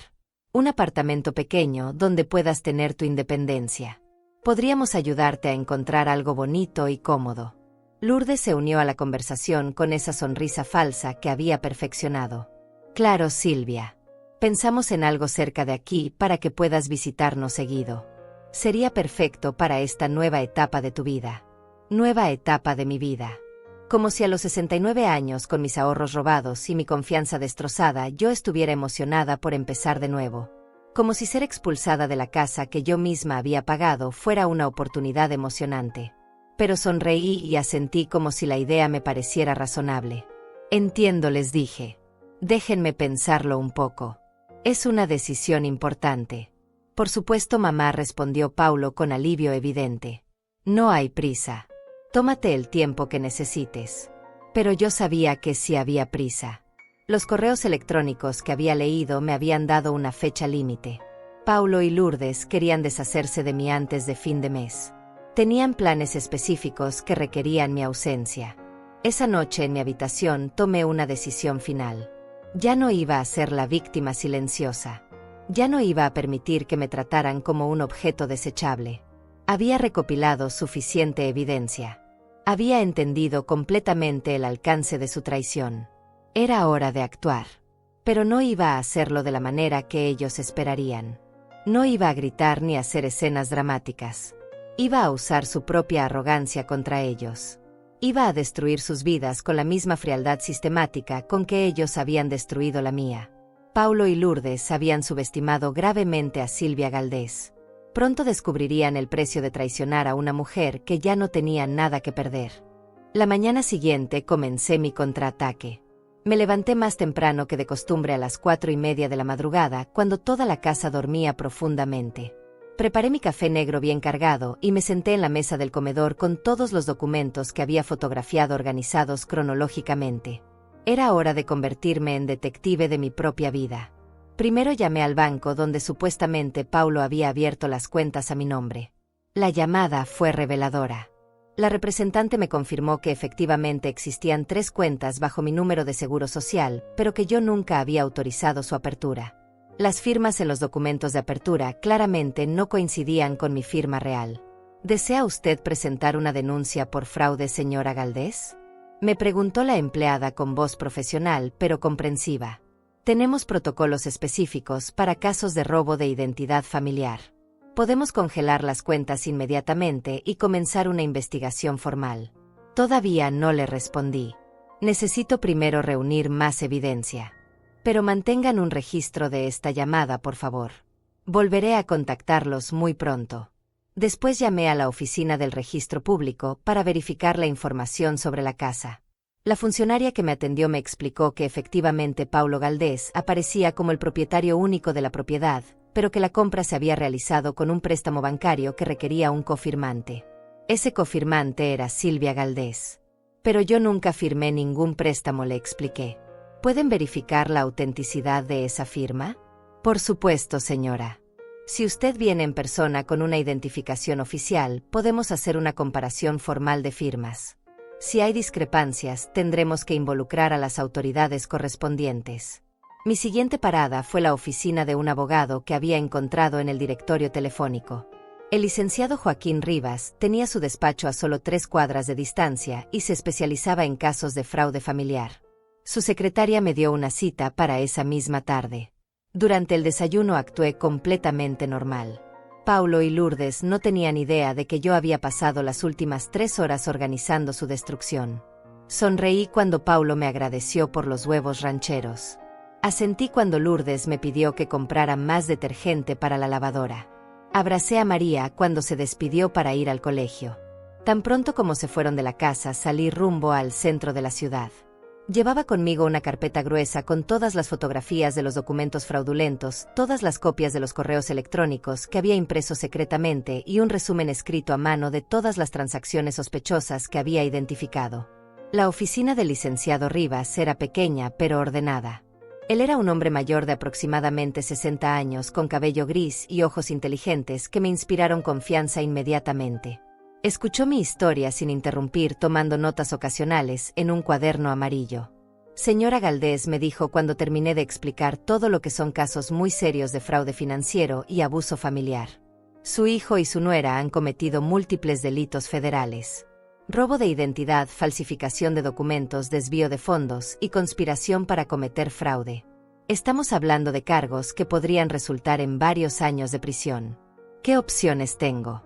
Un apartamento pequeño donde puedas tener tu independencia. Podríamos ayudarte a encontrar algo bonito y cómodo. Lourdes se unió a la conversación con esa sonrisa falsa que había perfeccionado. Claro, Silvia. Pensamos en algo cerca de aquí para que puedas visitarnos seguido. Sería perfecto para esta nueva etapa de tu vida. Nueva etapa de mi vida. Como si a los 69 años, con mis ahorros robados y mi confianza destrozada, yo estuviera emocionada por empezar de nuevo. Como si ser expulsada de la casa que yo misma había pagado fuera una oportunidad emocionante. Pero sonreí y asentí como si la idea me pareciera razonable. Entiendo, les dije. Déjenme pensarlo un poco. Es una decisión importante. Por supuesto, mamá, respondió Paulo con alivio evidente. No hay prisa. Tómate el tiempo que necesites. Pero yo sabía que sí había prisa. Los correos electrónicos que había leído me habían dado una fecha límite. Paulo y Lourdes querían deshacerse de mí antes de fin de mes. Tenían planes específicos que requerían mi ausencia. Esa noche en mi habitación tomé una decisión final. Ya no iba a ser la víctima silenciosa. Ya no iba a permitir que me trataran como un objeto desechable. Había recopilado suficiente evidencia. Había entendido completamente el alcance de su traición. Era hora de actuar. Pero no iba a hacerlo de la manera que ellos esperarían. No iba a gritar ni a hacer escenas dramáticas. Iba a usar su propia arrogancia contra ellos. Iba a destruir sus vidas con la misma frialdad sistemática con que ellos habían destruido la mía. Paulo y Lourdes habían subestimado gravemente a Silvia Galdés. Pronto descubrirían el precio de traicionar a una mujer que ya no tenía nada que perder. La mañana siguiente comencé mi contraataque. Me levanté más temprano que de costumbre a las 4:30 de la madrugada, cuando toda la casa dormía profundamente. Preparé mi café negro bien cargado y me senté en la mesa del comedor con todos los documentos que había fotografiado organizados cronológicamente. Era hora de convertirme en detective de mi propia vida. Primero llamé al banco donde supuestamente Paulo había abierto las cuentas a mi nombre. La llamada fue reveladora. La representante me confirmó que efectivamente existían 3 cuentas bajo mi número de seguro social, pero que yo nunca había autorizado su apertura. Las firmas en los documentos de apertura claramente no coincidían con mi firma real. ¿Desea usted presentar una denuncia por fraude, señora Galdés?, me preguntó la empleada con voz profesional pero comprensiva. Tenemos protocolos específicos para casos de robo de identidad familiar. Podemos congelar las cuentas inmediatamente y comenzar una investigación formal. Todavía no le respondí. Necesito primero reunir más evidencia. Pero mantengan un registro de esta llamada, por favor. Volveré a contactarlos muy pronto. Después llamé a la oficina del registro público para verificar la información sobre la casa. La funcionaria que me atendió me explicó que efectivamente Paulo Galdés aparecía como el propietario único de la propiedad, pero que la compra se había realizado con un préstamo bancario que requería un cofirmante. Ese cofirmante era Silvia Galdés. Pero yo nunca firmé ningún préstamo, le expliqué. ¿Pueden verificar la autenticidad de esa firma? Por supuesto, señora. Si usted viene en persona con una identificación oficial, podemos hacer una comparación formal de firmas. Si hay discrepancias, tendremos que involucrar a las autoridades correspondientes. Mi siguiente parada fue la oficina de un abogado que había encontrado en el directorio telefónico. El licenciado Joaquín Rivas tenía su despacho a solo 3 cuadras de distancia y se especializaba en casos de fraude familiar. Su secretaria me dio una cita para esa misma tarde. Durante el desayuno actué completamente normal. Paulo y Lourdes no tenían idea de que yo había pasado las últimas 3 horas organizando su destrucción. Sonreí cuando Paulo me agradeció por los huevos rancheros. Asentí cuando Lourdes me pidió que comprara más detergente para la lavadora. Abracé a María cuando se despidió para ir al colegio. Tan pronto como se fueron de la casa, salí rumbo al centro de la ciudad. Llevaba conmigo una carpeta gruesa con todas las fotografías de los documentos fraudulentos, todas las copias de los correos electrónicos que había impreso secretamente y un resumen escrito a mano de todas las transacciones sospechosas que había identificado. La oficina del licenciado Rivas era pequeña pero ordenada. Él era un hombre mayor de aproximadamente 60 años con cabello gris y ojos inteligentes que me inspiraron confianza inmediatamente. Escuchó mi historia sin interrumpir, tomando notas ocasionales en un cuaderno amarillo. Señora Galdés, me dijo cuando terminé de explicar todo lo que son casos muy serios de fraude financiero y abuso familiar. Su hijo y su nuera han cometido múltiples delitos federales: robo de identidad, falsificación de documentos, desvío de fondos y conspiración para cometer fraude. Estamos hablando de cargos que podrían resultar en varios años de prisión. ¿Qué opciones tengo?,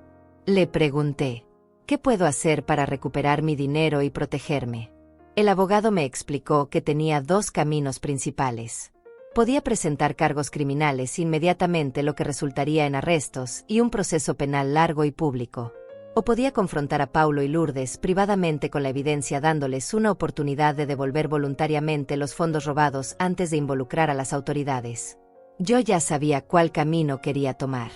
le pregunté. ¿Qué puedo hacer para recuperar mi dinero y protegerme? El abogado me explicó que tenía 2 caminos principales. Podía presentar cargos criminales inmediatamente, lo que resultaría en arrestos y un proceso penal largo y público. O podía confrontar a Paulo y Lourdes privadamente con la evidencia, dándoles una oportunidad de devolver voluntariamente los fondos robados antes de involucrar a las autoridades. Yo ya sabía cuál camino quería tomar.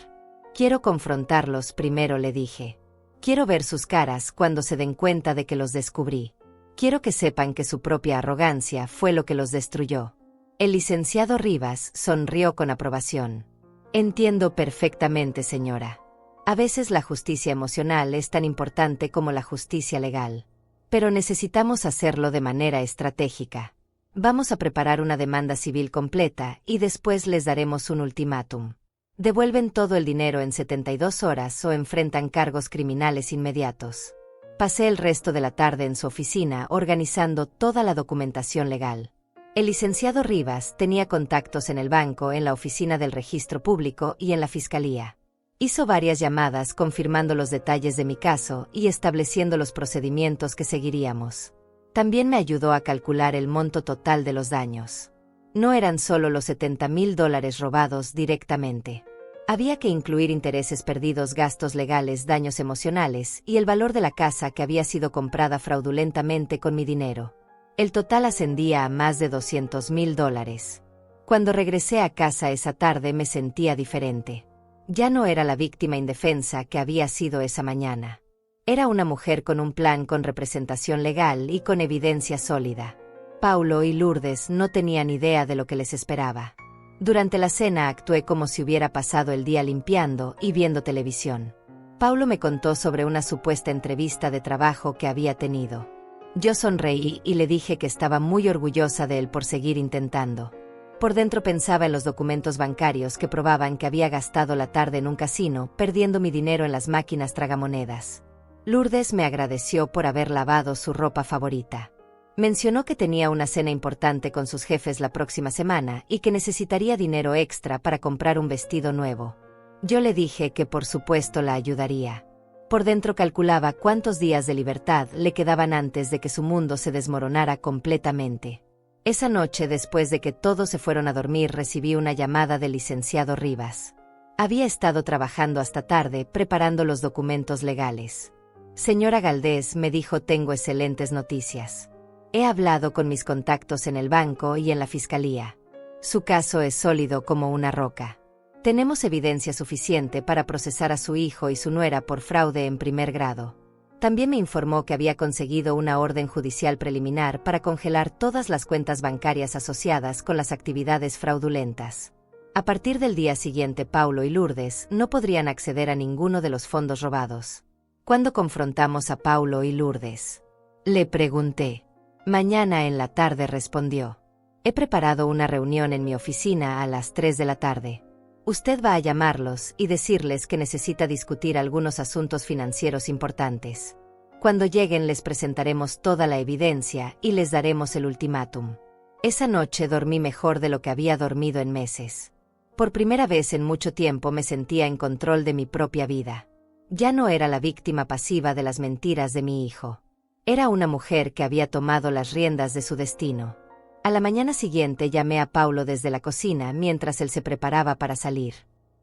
Quiero confrontarlos primero, le dije. Quiero ver sus caras cuando se den cuenta de que los descubrí. Quiero que sepan que su propia arrogancia fue lo que los destruyó. El licenciado Rivas sonrió con aprobación. Entiendo perfectamente, señora. A veces la justicia emocional es tan importante como la justicia legal. Pero necesitamos hacerlo de manera estratégica. Vamos a preparar una demanda civil completa y después les daremos un ultimátum. Devuelven todo el dinero en 72 horas o enfrentan cargos criminales inmediatos. Pasé el resto de la tarde en su oficina organizando toda la documentación legal. El licenciado Rivas tenía contactos en el banco, en la oficina del registro público y en la fiscalía. Hizo varias llamadas confirmando los detalles de mi caso y estableciendo los procedimientos que seguiríamos. También me ayudó a calcular el monto total de los daños. No eran solo los $70,000 robados directamente. Había que incluir intereses perdidos, gastos legales, daños emocionales y el valor de la casa que había sido comprada fraudulentamente con mi dinero. El total ascendía a más de $200,000. Cuando regresé a casa esa tarde me sentía diferente. Ya no era la víctima indefensa que había sido esa mañana. Era una mujer con un plan, con representación legal y con evidencia sólida. Paulo y Lourdes no tenían idea de lo que les esperaba. Durante la cena actué como si hubiera pasado el día limpiando y viendo televisión. Paulo me contó sobre una supuesta entrevista de trabajo que había tenido. Yo sonreí y le dije que estaba muy orgullosa de él por seguir intentando. Por dentro pensaba en los documentos bancarios que probaban que había gastado la tarde en un casino, perdiendo mi dinero en las máquinas tragamonedas. Lourdes me agradeció por haber lavado su ropa favorita. Mencionó que tenía una cena importante con sus jefes la próxima semana y que necesitaría dinero extra para comprar un vestido nuevo. Yo le dije que por supuesto la ayudaría. Por dentro calculaba cuántos días de libertad le quedaban antes de que su mundo se desmoronara completamente. Esa noche, después de que todos se fueron a dormir, recibí una llamada del licenciado Rivas. Había estado trabajando hasta tarde preparando los documentos legales. Señora Galdés, me dijo, tengo excelentes noticias. He hablado con mis contactos en el banco y en la fiscalía. Su caso es sólido como una roca. Tenemos evidencia suficiente para procesar a su hijo y su nuera por fraude en primer grado. También me informó que había conseguido una orden judicial preliminar para congelar todas las cuentas bancarias asociadas con las actividades fraudulentas. A partir del día siguiente, Paulo y Lourdes no podrían acceder a ninguno de los fondos robados. ¿Cuándo confrontamos a Paulo y Lourdes?, le pregunté. Mañana en la tarde, respondió. He preparado una reunión en mi oficina a las 3 de la tarde. Usted va a llamarlos y decirles que necesita discutir algunos asuntos financieros importantes. Cuando lleguen les presentaremos toda la evidencia y les daremos el ultimátum. Esa noche dormí mejor de lo que había dormido en meses. Por primera vez en mucho tiempo me sentía en control de mi propia vida. Ya no era la víctima pasiva de las mentiras de mi hijo. Era una mujer que había tomado las riendas de su destino. A la mañana siguiente llamé a Paulo desde la cocina mientras él se preparaba para salir.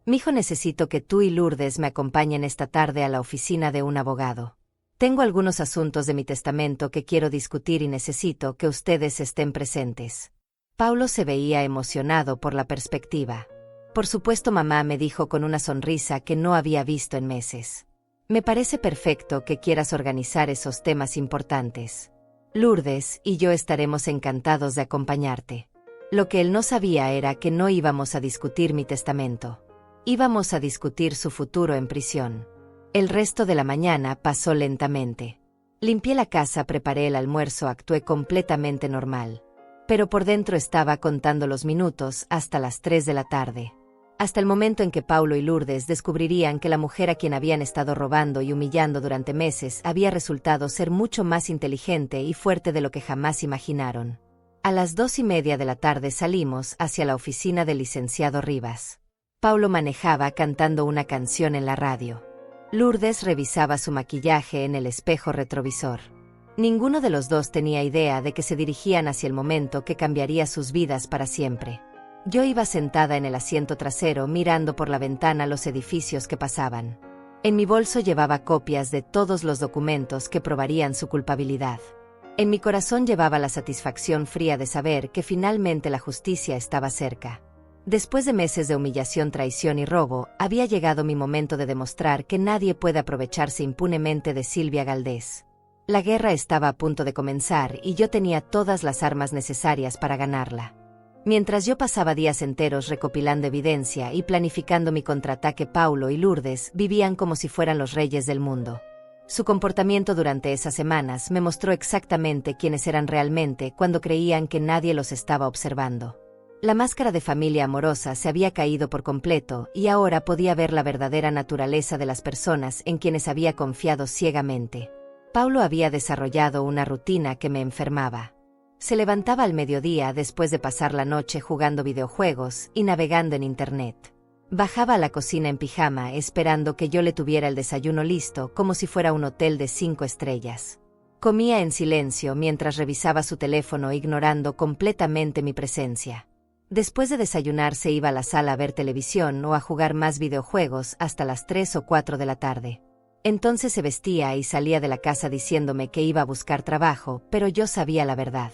Mijo, necesito que tú y Lourdes me acompañen esta tarde a la oficina de un abogado. Tengo algunos asuntos de mi testamento que quiero discutir y necesito que ustedes estén presentes. Paulo se veía emocionado por la perspectiva. Por supuesto, mamá, me dijo con una sonrisa que no había visto en meses. Me parece perfecto que quieras organizar esos temas importantes. Lourdes y yo estaremos encantados de acompañarte. Lo que él no sabía era que no íbamos a discutir mi testamento. Íbamos a discutir su futuro en prisión. El resto de la mañana pasó lentamente. Limpié la casa, preparé el almuerzo, actué completamente normal. Pero por dentro estaba contando los minutos hasta las 3 de la tarde. Hasta el momento en que Paulo y Lourdes descubrirían que la mujer a quien habían estado robando y humillando durante meses había resultado ser mucho más inteligente y fuerte de lo que jamás imaginaron. A las 2:30 de la tarde salimos hacia la oficina del licenciado Rivas. Paulo manejaba cantando una canción en la radio. Lourdes revisaba su maquillaje en el espejo retrovisor. Ninguno de los dos tenía idea de que se dirigían hacia el momento que cambiaría sus vidas para siempre. Yo iba sentada en el asiento trasero mirando por la ventana los edificios que pasaban. En mi bolso llevaba copias de todos los documentos que probarían su culpabilidad. En mi corazón llevaba la satisfacción fría de saber que finalmente la justicia estaba cerca. Después de meses de humillación, traición y robo, había llegado mi momento de demostrar que nadie puede aprovecharse impunemente de Silvia Galdés. La guerra estaba a punto de comenzar y yo tenía todas las armas necesarias para ganarla. Mientras yo pasaba días enteros recopilando evidencia y planificando mi contraataque, Paulo y Lourdes vivían como si fueran los reyes del mundo. Su comportamiento durante esas semanas me mostró exactamente quiénes eran realmente cuando creían que nadie los estaba observando. La máscara de familia amorosa se había caído por completo y ahora podía ver la verdadera naturaleza de las personas en quienes había confiado ciegamente. Paulo había desarrollado una rutina que me enfermaba. Se levantaba al mediodía después de pasar la noche jugando videojuegos y navegando en internet. Bajaba a la cocina en pijama esperando que yo le tuviera el desayuno listo como si fuera un hotel de 5 estrellas. Comía en silencio mientras revisaba su teléfono, ignorando completamente mi presencia. Después de desayunar se iba a la sala a ver televisión o a jugar más videojuegos hasta las 3 o 4 de la tarde. Entonces se vestía y salía de la casa diciéndome que iba a buscar trabajo, pero yo sabía la verdad.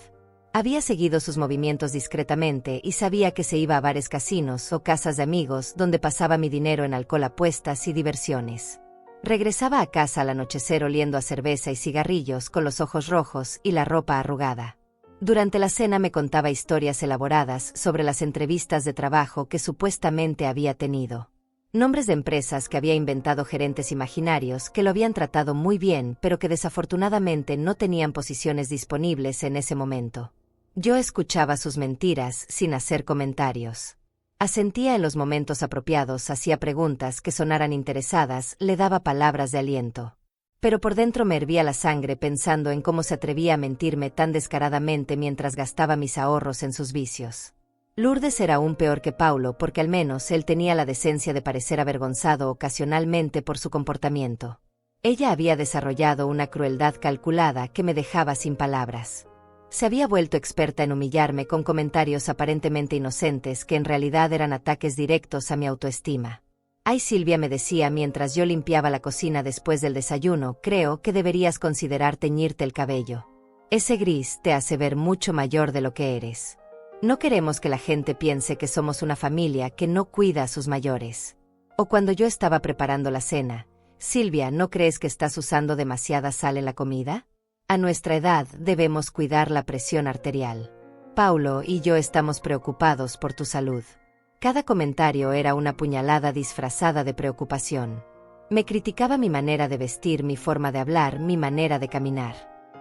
Había seguido sus movimientos discretamente y sabía que se iba a bares, casinos o casas de amigos donde pasaba mi dinero en alcohol, apuestas y diversiones. Regresaba a casa al anochecer oliendo a cerveza y cigarrillos, con los ojos rojos y la ropa arrugada. Durante la cena me contaba historias elaboradas sobre las entrevistas de trabajo que supuestamente había tenido. Nombres de empresas que había inventado, gerentes imaginarios que lo habían tratado muy bien pero que desafortunadamente no tenían posiciones disponibles en ese momento. Yo escuchaba sus mentiras sin hacer comentarios. Asentía en los momentos apropiados, hacía preguntas que sonaran interesadas, le daba palabras de aliento. Pero por dentro me hervía la sangre pensando en cómo se atrevía a mentirme tan descaradamente mientras gastaba mis ahorros en sus vicios. Lourdes era aún peor que Paulo porque al menos él tenía la decencia de parecer avergonzado ocasionalmente por su comportamiento. Ella había desarrollado una crueldad calculada que me dejaba sin palabras. Se había vuelto experta en humillarme con comentarios aparentemente inocentes que en realidad eran ataques directos a mi autoestima. «Ay, Silvia», me decía mientras yo limpiaba la cocina después del desayuno, «creo que deberías considerar teñirte el cabello. Ese gris te hace ver mucho mayor de lo que eres. No queremos que la gente piense que somos una familia que no cuida a sus mayores». O cuando yo estaba preparando la cena, Silvia, ¿no crees que estás usando demasiada sal en la comida? A nuestra edad debemos cuidar la presión arterial. Paulo y yo estamos preocupados por tu salud. Cada comentario era una puñalada disfrazada de preocupación. Me criticaba mi manera de vestir, mi forma de hablar, mi manera de caminar.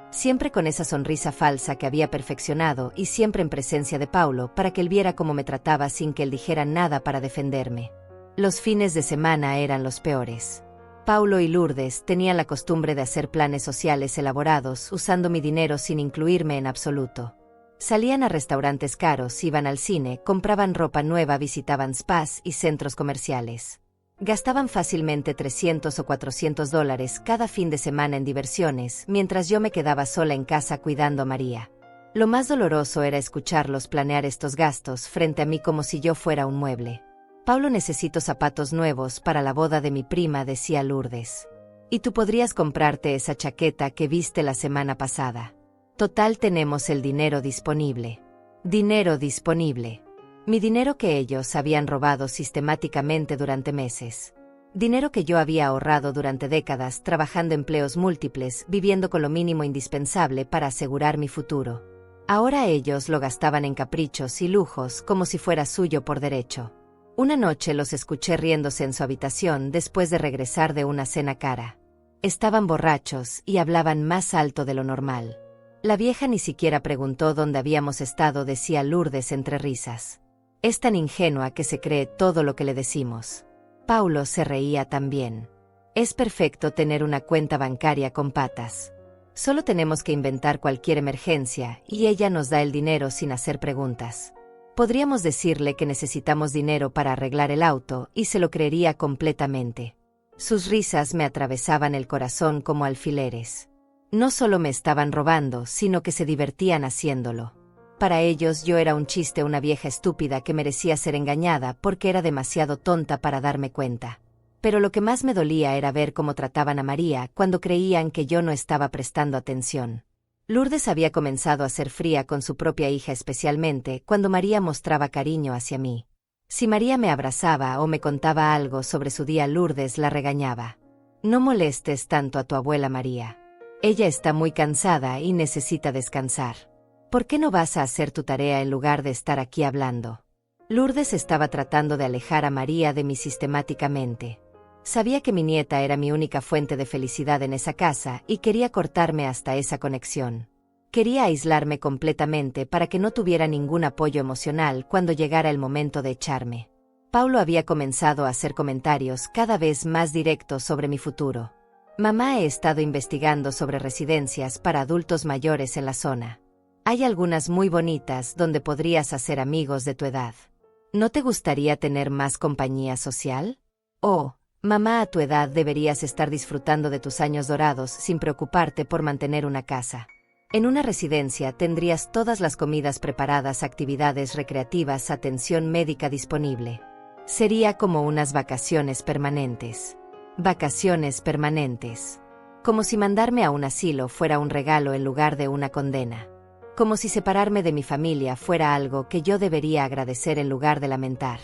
Siempre con esa sonrisa falsa que había perfeccionado y siempre en presencia de Paulo para que él viera cómo me trataba sin que él dijera nada para defenderme. Los fines de semana eran los peores. Paulo y Lourdes tenían la costumbre de hacer planes sociales elaborados usando mi dinero sin incluirme en absoluto. Salían a restaurantes caros, iban al cine, compraban ropa nueva, visitaban spas y centros comerciales. Gastaban fácilmente $300 o $400 cada fin de semana en diversiones, mientras yo me quedaba sola en casa cuidando a María. Lo más doloroso era escucharlos planear estos gastos frente a mí como si yo fuera un mueble. Paulo, necesito zapatos nuevos para la boda de mi prima, decía Lourdes. Y tú podrías comprarte esa chaqueta que viste la semana pasada. Total, tenemos el dinero disponible. Dinero disponible. Mi dinero que ellos habían robado sistemáticamente durante meses. Dinero que yo había ahorrado durante décadas, trabajando empleos múltiples, viviendo con lo mínimo indispensable para asegurar mi futuro. Ahora ellos lo gastaban en caprichos y lujos como si fuera suyo por derecho. Una noche los escuché riéndose en su habitación después de regresar de una cena cara. Estaban borrachos y hablaban más alto de lo normal. La vieja ni siquiera preguntó dónde habíamos estado, decía Lourdes entre risas. Es tan ingenua que se cree todo lo que le decimos. Paulo se reía también. Es perfecto tener una cuenta bancaria con patas. Solo tenemos que inventar cualquier emergencia y ella nos da el dinero sin hacer preguntas. Podríamos decirle que necesitamos dinero para arreglar el auto y se lo creería completamente. Sus risas me atravesaban el corazón como alfileres. No solo me estaban robando, sino que se divertían haciéndolo. Para ellos yo era un chiste, una vieja estúpida que merecía ser engañada porque era demasiado tonta para darme cuenta. Pero lo que más me dolía era ver cómo trataban a María cuando creían que yo no estaba prestando atención. Lourdes había comenzado a ser fría con su propia hija, especialmente cuando María mostraba cariño hacia mí. Si María me abrazaba o me contaba algo sobre su día, Lourdes la regañaba. No molestes tanto a tu abuela María. Ella está muy cansada y necesita descansar. ¿Por qué no vas a hacer tu tarea en lugar de estar aquí hablando? Lourdes estaba tratando de alejar a María de mí sistemáticamente. Sabía que mi nieta era mi única fuente de felicidad en esa casa y quería cortarme hasta esa conexión. Quería aislarme completamente para que no tuviera ningún apoyo emocional cuando llegara el momento de echarme. Paulo había comenzado a hacer comentarios cada vez más directos sobre mi futuro. Mamá, he estado investigando sobre residencias para adultos mayores en la zona. Hay algunas muy bonitas donde podrías hacer amigos de tu edad. ¿No te gustaría tener más compañía social? Oh, mamá, a tu edad deberías estar disfrutando de tus años dorados sin preocuparte por mantener una casa. En una residencia tendrías todas las comidas preparadas, actividades recreativas, atención médica disponible. Sería como unas vacaciones permanentes. Vacaciones permanentes. Como si mandarme a un asilo fuera un regalo en lugar de una condena. Como si separarme de mi familia fuera algo que yo debería agradecer en lugar de lamentar.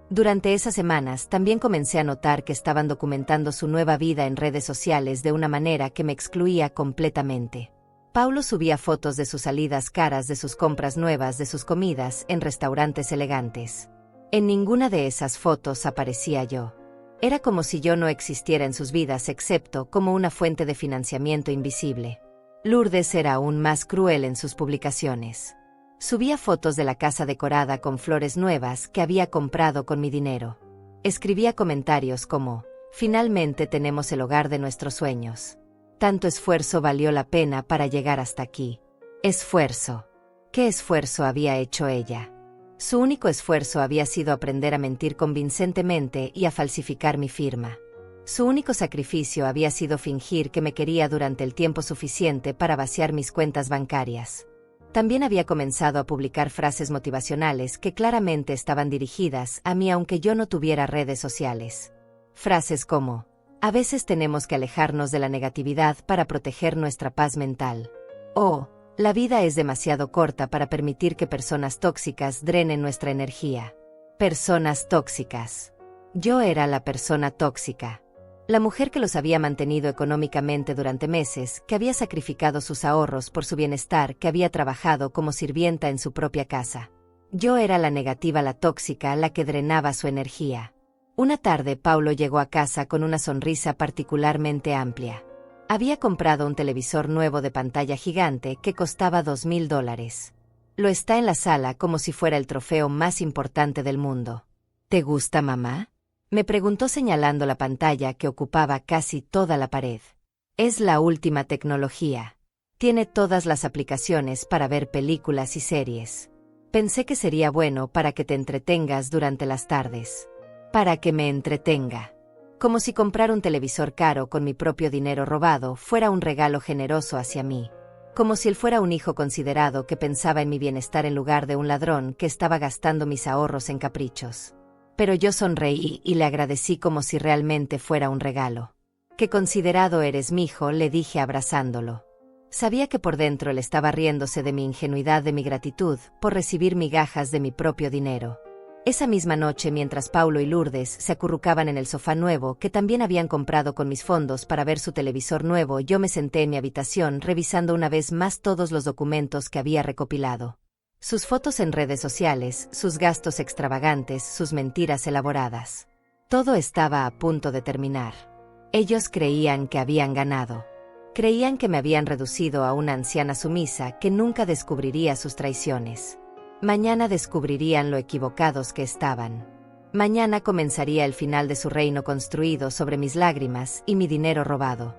Durante esas semanas también comencé a notar que estaban documentando su nueva vida en redes sociales de una manera que me excluía completamente. Paulo subía fotos de sus salidas caras, de sus compras nuevas, de sus comidas en restaurantes elegantes. En ninguna de esas fotos aparecía yo. Era como si yo no existiera en sus vidas excepto como una fuente de financiamiento invisible. Lourdes era aún más cruel en sus publicaciones. Subía fotos de la casa decorada con flores nuevas que había comprado con mi dinero. Escribía comentarios como: finalmente tenemos el hogar de nuestros sueños. Tanto esfuerzo valió la pena para llegar hasta aquí. Esfuerzo. ¿Qué esfuerzo había hecho ella? Su único esfuerzo había sido aprender a mentir convincentemente y a falsificar mi firma. Su único sacrificio había sido fingir que me quería durante el tiempo suficiente para vaciar mis cuentas bancarias. También había comenzado a publicar frases motivacionales que claramente estaban dirigidas a mí aunque yo no tuviera redes sociales. Frases como: a veces tenemos que alejarnos de la negatividad para proteger nuestra paz mental. O: la vida es demasiado corta para permitir que personas tóxicas drenen nuestra energía. Personas tóxicas. Yo era la persona tóxica. La mujer que los había mantenido económicamente durante meses, que había sacrificado sus ahorros por su bienestar, que había trabajado como sirvienta en su propia casa. Yo era la negativa, la tóxica, la que drenaba su energía. Una tarde Paulo llegó a casa con una sonrisa particularmente amplia. Había comprado un televisor nuevo de pantalla gigante que costaba $2,000. Lo está en la sala como si fuera el trofeo más importante del mundo. ¿Te gusta, mamá?, me preguntó señalando la pantalla que ocupaba casi toda la pared. Es la última tecnología. Tiene todas las aplicaciones para ver películas y series. Pensé que sería bueno para que te entretengas durante las tardes. Para que me entretenga. Como si comprar un televisor caro con mi propio dinero robado fuera un regalo generoso hacia mí. Como si él fuera un hijo considerado que pensaba en mi bienestar en lugar de un ladrón que estaba gastando mis ahorros en caprichos. Pero yo sonreí y le agradecí como si realmente fuera un regalo. «Qué considerado eres, mijo», le dije abrazándolo. Sabía que por dentro él estaba riéndose de mi ingenuidad, de mi gratitud por recibir migajas de mi propio dinero. Esa misma noche, mientras Paulo y Lourdes se acurrucaban en el sofá nuevo que también habían comprado con mis fondos para ver su televisor nuevo, yo me senté en mi habitación revisando una vez más todos los documentos que había recopilado. Sus fotos en redes sociales, sus gastos extravagantes, sus mentiras elaboradas. Todo estaba a punto de terminar. Ellos creían que habían ganado. Creían que me habían reducido a una anciana sumisa que nunca descubriría sus traiciones. Mañana descubrirían lo equivocados que estaban. Mañana comenzaría el final de su reino construido sobre mis lágrimas y mi dinero robado.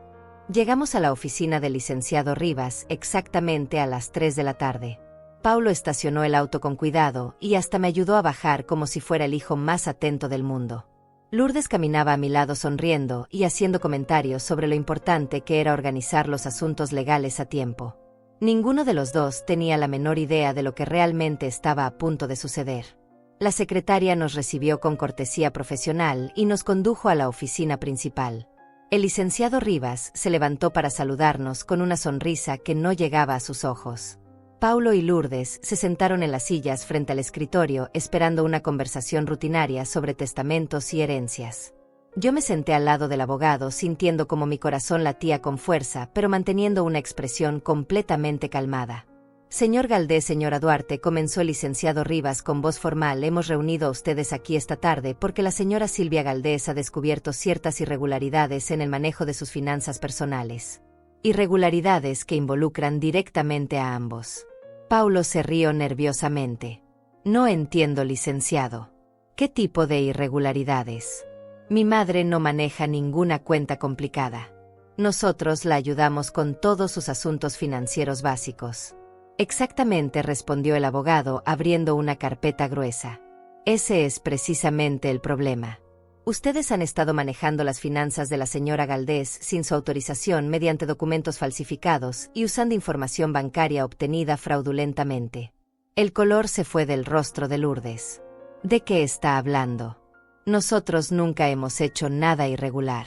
Llegamos a la oficina del licenciado Rivas exactamente a las 3 de la tarde. Paulo estacionó el auto con cuidado y hasta me ayudó a bajar como si fuera el hijo más atento del mundo. Lourdes caminaba a mi lado sonriendo y haciendo comentarios sobre lo importante que era organizar los asuntos legales a tiempo. Ninguno de los dos tenía la menor idea de lo que realmente estaba a punto de suceder. La secretaria nos recibió con cortesía profesional y nos condujo a la oficina principal. El licenciado Rivas se levantó para saludarnos con una sonrisa que no llegaba a sus ojos. Paulo y Lourdes se sentaron en las sillas frente al escritorio esperando una conversación rutinaria sobre testamentos y herencias. Yo me senté al lado del abogado sintiendo como mi corazón latía con fuerza, pero manteniendo una expresión completamente calmada. «Señor Galdés, señora Duarte», comenzó el licenciado Rivas con voz formal, «hemos reunido a ustedes aquí esta tarde porque la señora Silvia Galdés ha descubierto ciertas irregularidades en el manejo de sus finanzas personales. Irregularidades que involucran directamente a ambos». Paulo se rió nerviosamente. «No entiendo, licenciado. ¿Qué tipo de irregularidades?» «Mi madre no maneja ninguna cuenta complicada. Nosotros la ayudamos con todos sus asuntos financieros básicos». «Exactamente», respondió el abogado abriendo una carpeta gruesa. «Ese es precisamente el problema. Ustedes han estado manejando las finanzas de la señora Galdés sin su autorización mediante documentos falsificados y usando información bancaria obtenida fraudulentamente». El color se fue del rostro de Lourdes. «¿De qué está hablando? Nosotros nunca hemos hecho nada irregular.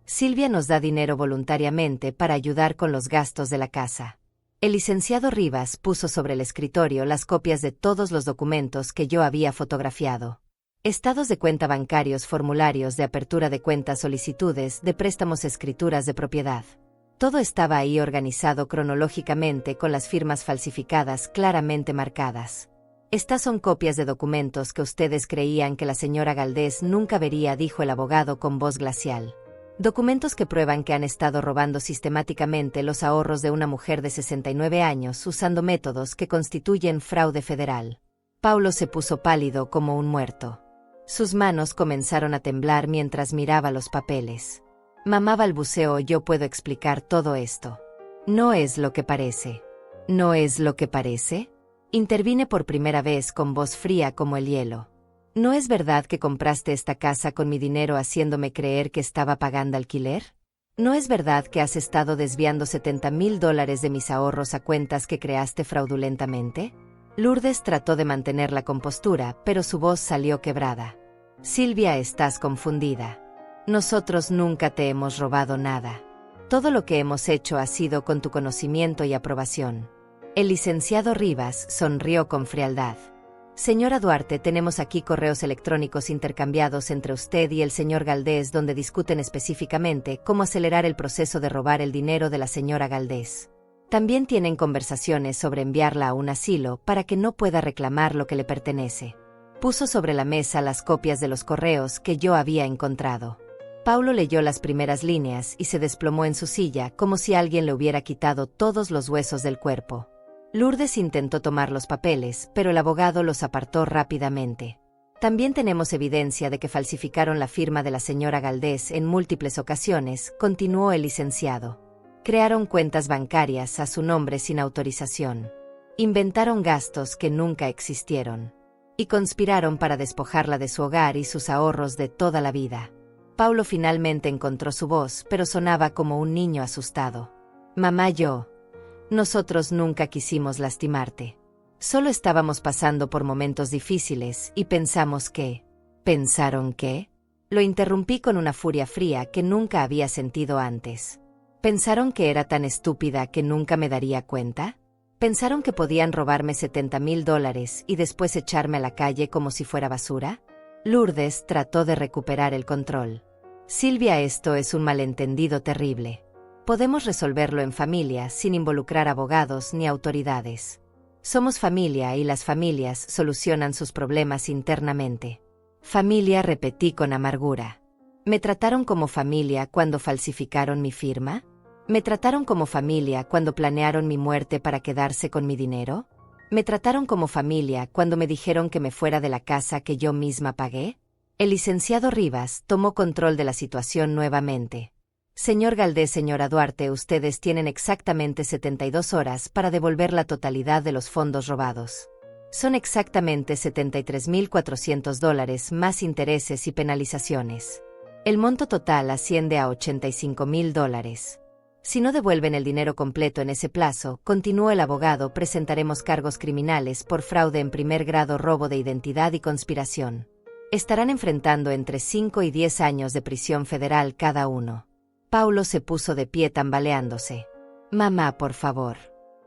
Silvia nos da dinero voluntariamente para ayudar con los gastos de la casa». El licenciado Rivas puso sobre el escritorio las copias de todos los documentos que yo había fotografiado. Estados de cuenta bancarios, formularios de apertura de cuentas, solicitudes de préstamos, escrituras de propiedad. Todo estaba ahí organizado cronológicamente con las firmas falsificadas claramente marcadas. «Estas son copias de documentos que ustedes creían que la señora Galdés nunca vería», dijo el abogado con voz glacial. «Documentos que prueban que han estado robando sistemáticamente los ahorros de una mujer de 69 años usando métodos que constituyen fraude federal». Paulo se puso pálido como un muerto. Sus manos comenzaron a temblar mientras miraba los papeles. «Mamá», balbuceó, «yo puedo explicar todo esto». «No es lo que parece». «¿No es lo que parece?», intervine por primera vez con voz fría como el hielo. «¿No es verdad que compraste esta casa con mi dinero haciéndome creer que estaba pagando alquiler? ¿No es verdad que has estado desviando $70,000 de mis ahorros a cuentas que creaste fraudulentamente?» Lourdes trató de mantener la compostura, pero su voz salió quebrada. «Silvia, estás confundida. Nosotros nunca te hemos robado nada. Todo lo que hemos hecho ha sido con tu conocimiento y aprobación». El licenciado Rivas sonrió con frialdad. Señora Duarte, tenemos aquí correos electrónicos intercambiados entre usted y el señor Galdés donde discuten específicamente cómo acelerar el proceso de robar el dinero de la señora Galdés. También tienen conversaciones sobre enviarla a un asilo para que no pueda reclamar lo que le pertenece. Puso sobre la mesa las copias de los correos que yo había encontrado. Paulo leyó las primeras líneas y se desplomó en su silla como si alguien le hubiera quitado todos los huesos del cuerpo. Lourdes intentó tomar los papeles, pero el abogado los apartó rápidamente. También tenemos evidencia de que falsificaron la firma de la señora Galdés en múltiples ocasiones, continuó el licenciado. Crearon cuentas bancarias a su nombre sin autorización. Inventaron gastos que nunca existieron. Y conspiraron para despojarla de su hogar y sus ahorros de toda la vida. Paulo finalmente encontró su voz, pero sonaba como un niño asustado. Mamá, nosotros nunca quisimos lastimarte. Solo estábamos pasando por momentos difíciles y pensamos que... ¿Pensaron qué? Lo interrumpí con una furia fría que nunca había sentido antes. ¿Pensaron que era tan estúpida que nunca me daría cuenta? ¿Pensaron que podían robarme $70,000 y después echarme a la calle como si fuera basura? Lourdes trató de recuperar el control. Silvia, esto es un malentendido terrible. Podemos resolverlo en familia sin involucrar abogados ni autoridades. Somos familia y las familias solucionan sus problemas internamente. Familia, repetí con amargura. ¿Me trataron como familia cuando falsificaron mi firma? ¿Me trataron como familia cuando planearon mi muerte para quedarse con mi dinero? ¿Me trataron como familia cuando me dijeron que me fuera de la casa que yo misma pagué? El licenciado Rivas tomó control de la situación nuevamente. Señor Galdés, señora Duarte, ustedes tienen exactamente 72 horas para devolver la totalidad de los fondos robados. Son exactamente $73,400 más intereses y penalizaciones. El monto total asciende a $85,000. Si no devuelven el dinero completo en ese plazo, continuó el abogado, presentaremos cargos criminales por fraude en primer grado, robo de identidad y conspiración. Estarán enfrentando entre 5 y 10 años de prisión federal cada uno. Paulo se puso de pie tambaleándose. Mamá, por favor.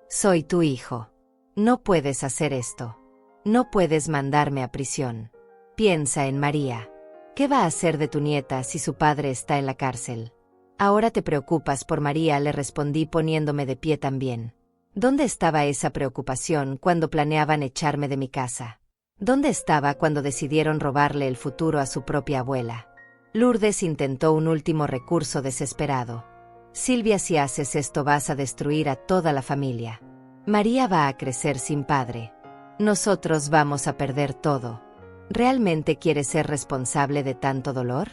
Soy tu hijo. No puedes hacer esto. No puedes mandarme a prisión. Piensa en María. ¿Qué va a hacer de tu nieta si su padre está en la cárcel? Ahora te preocupas por María, le respondí poniéndome de pie también. ¿Dónde estaba esa preocupación cuando planeaban echarme de mi casa? ¿Dónde estaba cuando decidieron robarle el futuro a su propia abuela? Lourdes intentó un último recurso desesperado. Silvia, si haces esto vas a destruir a toda la familia. María va a crecer sin padre. Nosotros vamos a perder todo. ¿Realmente quieres ser responsable de tanto dolor?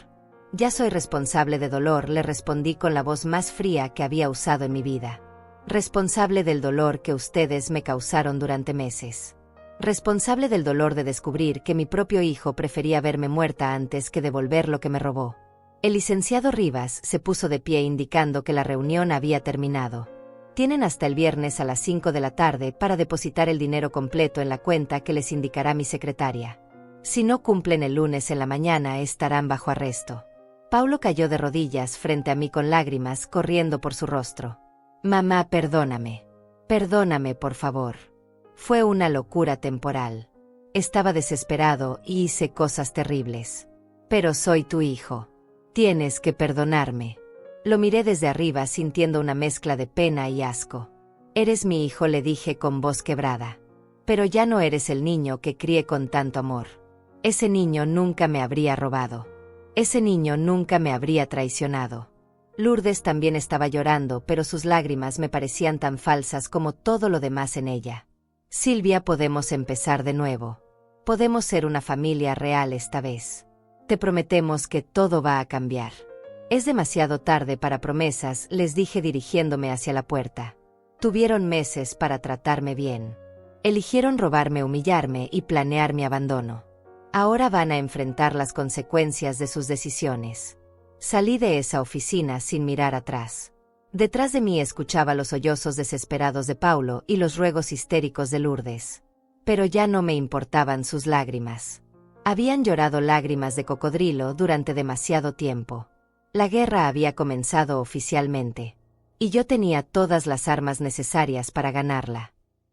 Ya soy responsable de dolor, le respondí con la voz más fría que había usado en mi vida. Responsable del dolor que ustedes me causaron durante meses. Responsable del dolor de descubrir que mi propio hijo prefería verme muerta antes que devolver lo que me robó. El licenciado Rivas se puso de pie indicando que la reunión había terminado. Tienen hasta el viernes a las 5 de la tarde para depositar el dinero completo en la cuenta que les indicará mi secretaria. Si no cumplen el lunes en la mañana estarán bajo arresto. Paulo cayó de rodillas frente a mí con lágrimas corriendo por su rostro. Mamá, perdóname. Perdóname, por favor. Fue una locura temporal. Estaba desesperado y hice cosas terribles. Pero soy tu hijo. Tienes que perdonarme. Lo miré desde arriba sintiendo una mezcla de pena y asco. Eres mi hijo, le dije con voz quebrada. Pero ya no eres el niño que crié con tanto amor. Ese niño nunca me habría robado. Ese niño nunca me habría traicionado. Lourdes también estaba llorando, pero sus lágrimas me parecían tan falsas como todo lo demás en ella. Silvia, podemos empezar de nuevo. Podemos ser una familia real esta vez. Te prometemos que todo va a cambiar. Es demasiado tarde para promesas, les dije dirigiéndome hacia la puerta. Tuvieron meses para tratarme bien. Eligieron robarme, humillarme y planear mi abandono. Ahora van a enfrentar las consecuencias de sus decisiones. Salí de esa oficina sin mirar atrás. Detrás de mí escuchaba los sollozos desesperados de Paulo y los ruegos histéricos de Lourdes. Pero ya no me importaban sus lágrimas. Habían llorado lágrimas de cocodrilo durante demasiado tiempo. La guerra había comenzado oficialmente. Y yo tenía todas las armas necesarias para ganarla.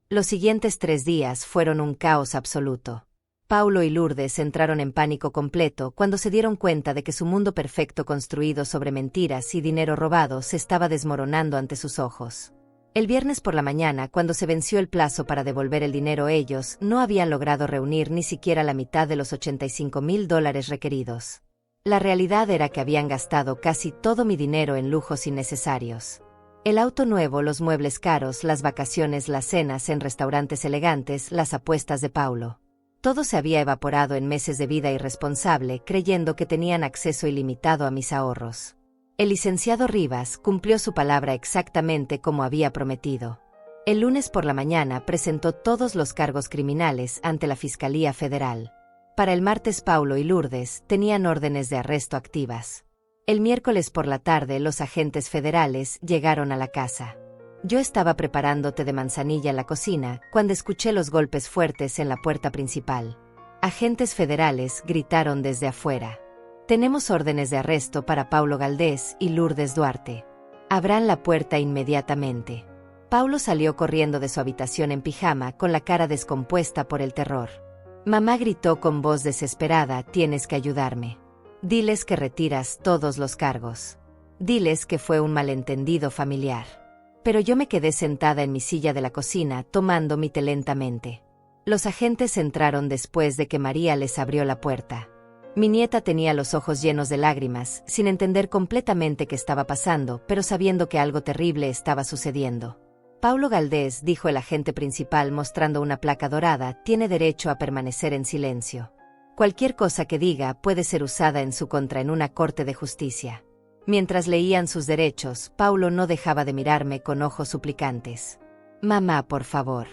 Los siguientes 3 días fueron un caos absoluto. Paulo y Lourdes entraron en pánico completo cuando se dieron cuenta de que su mundo perfecto construido sobre mentiras y dinero robado se estaba desmoronando ante sus ojos. El viernes por la mañana, cuando se venció el plazo para devolver el dinero, ellos no habían logrado reunir ni siquiera la mitad de los $85,000 requeridos. La realidad era que habían gastado casi todo mi dinero en lujos innecesarios. El auto nuevo, los muebles caros, las vacaciones, las cenas en restaurantes elegantes, las apuestas de Paulo. Todo se había evaporado en meses de vida irresponsable, creyendo que tenían acceso ilimitado a mis ahorros. El licenciado Rivas cumplió su palabra exactamente como había prometido. El lunes por la mañana presentó todos los cargos criminales ante la Fiscalía Federal. Para el martes Paulo y Lourdes tenían órdenes de arresto activas. El miércoles por la tarde los agentes federales llegaron a la casa. Yo estaba preparando té de manzanilla en la cocina cuando escuché los golpes fuertes en la puerta principal. Agentes federales gritaron desde afuera. Tenemos órdenes de arresto para Paulo Galdés y Lourdes Duarte. Abran la puerta inmediatamente. Paulo salió corriendo de su habitación en pijama con la cara descompuesta por el terror. Mamá gritó con voz desesperada, tienes que ayudarme. Diles que retiras todos los cargos. Diles que fue un malentendido familiar. Pero yo me quedé sentada en mi silla de la cocina, tomando mi té lentamente. Los agentes entraron después de que María les abrió la puerta. Mi nieta tenía los ojos llenos de lágrimas, sin entender completamente qué estaba pasando, pero sabiendo que algo terrible estaba sucediendo. Paulo Galdés, dijo el agente principal mostrando una placa dorada, tiene derecho a permanecer en silencio. Cualquier cosa que diga puede ser usada en su contra en una corte de justicia. Mientras leían sus derechos, Paulo no dejaba de mirarme con ojos suplicantes. Mamá, por favor.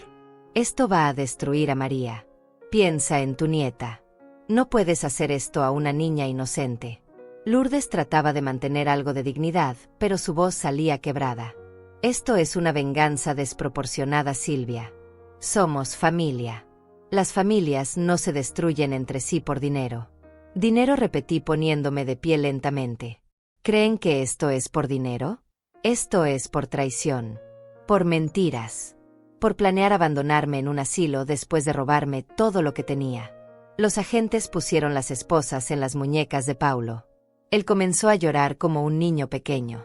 Esto va a destruir a María. Piensa en tu nieta. No puedes hacer esto a una niña inocente. Lourdes trataba de mantener algo de dignidad, pero su voz salía quebrada. Esto es una venganza desproporcionada, Silvia. Somos familia. Las familias no se destruyen entre sí por dinero. Dinero, repetí poniéndome de pie lentamente. ¿Creen que esto es por dinero? Esto es por traición. Por mentiras. Por planear abandonarme en un asilo después de robarme todo lo que tenía. Los agentes pusieron las esposas en las muñecas de Paulo. Él comenzó a llorar como un niño pequeño.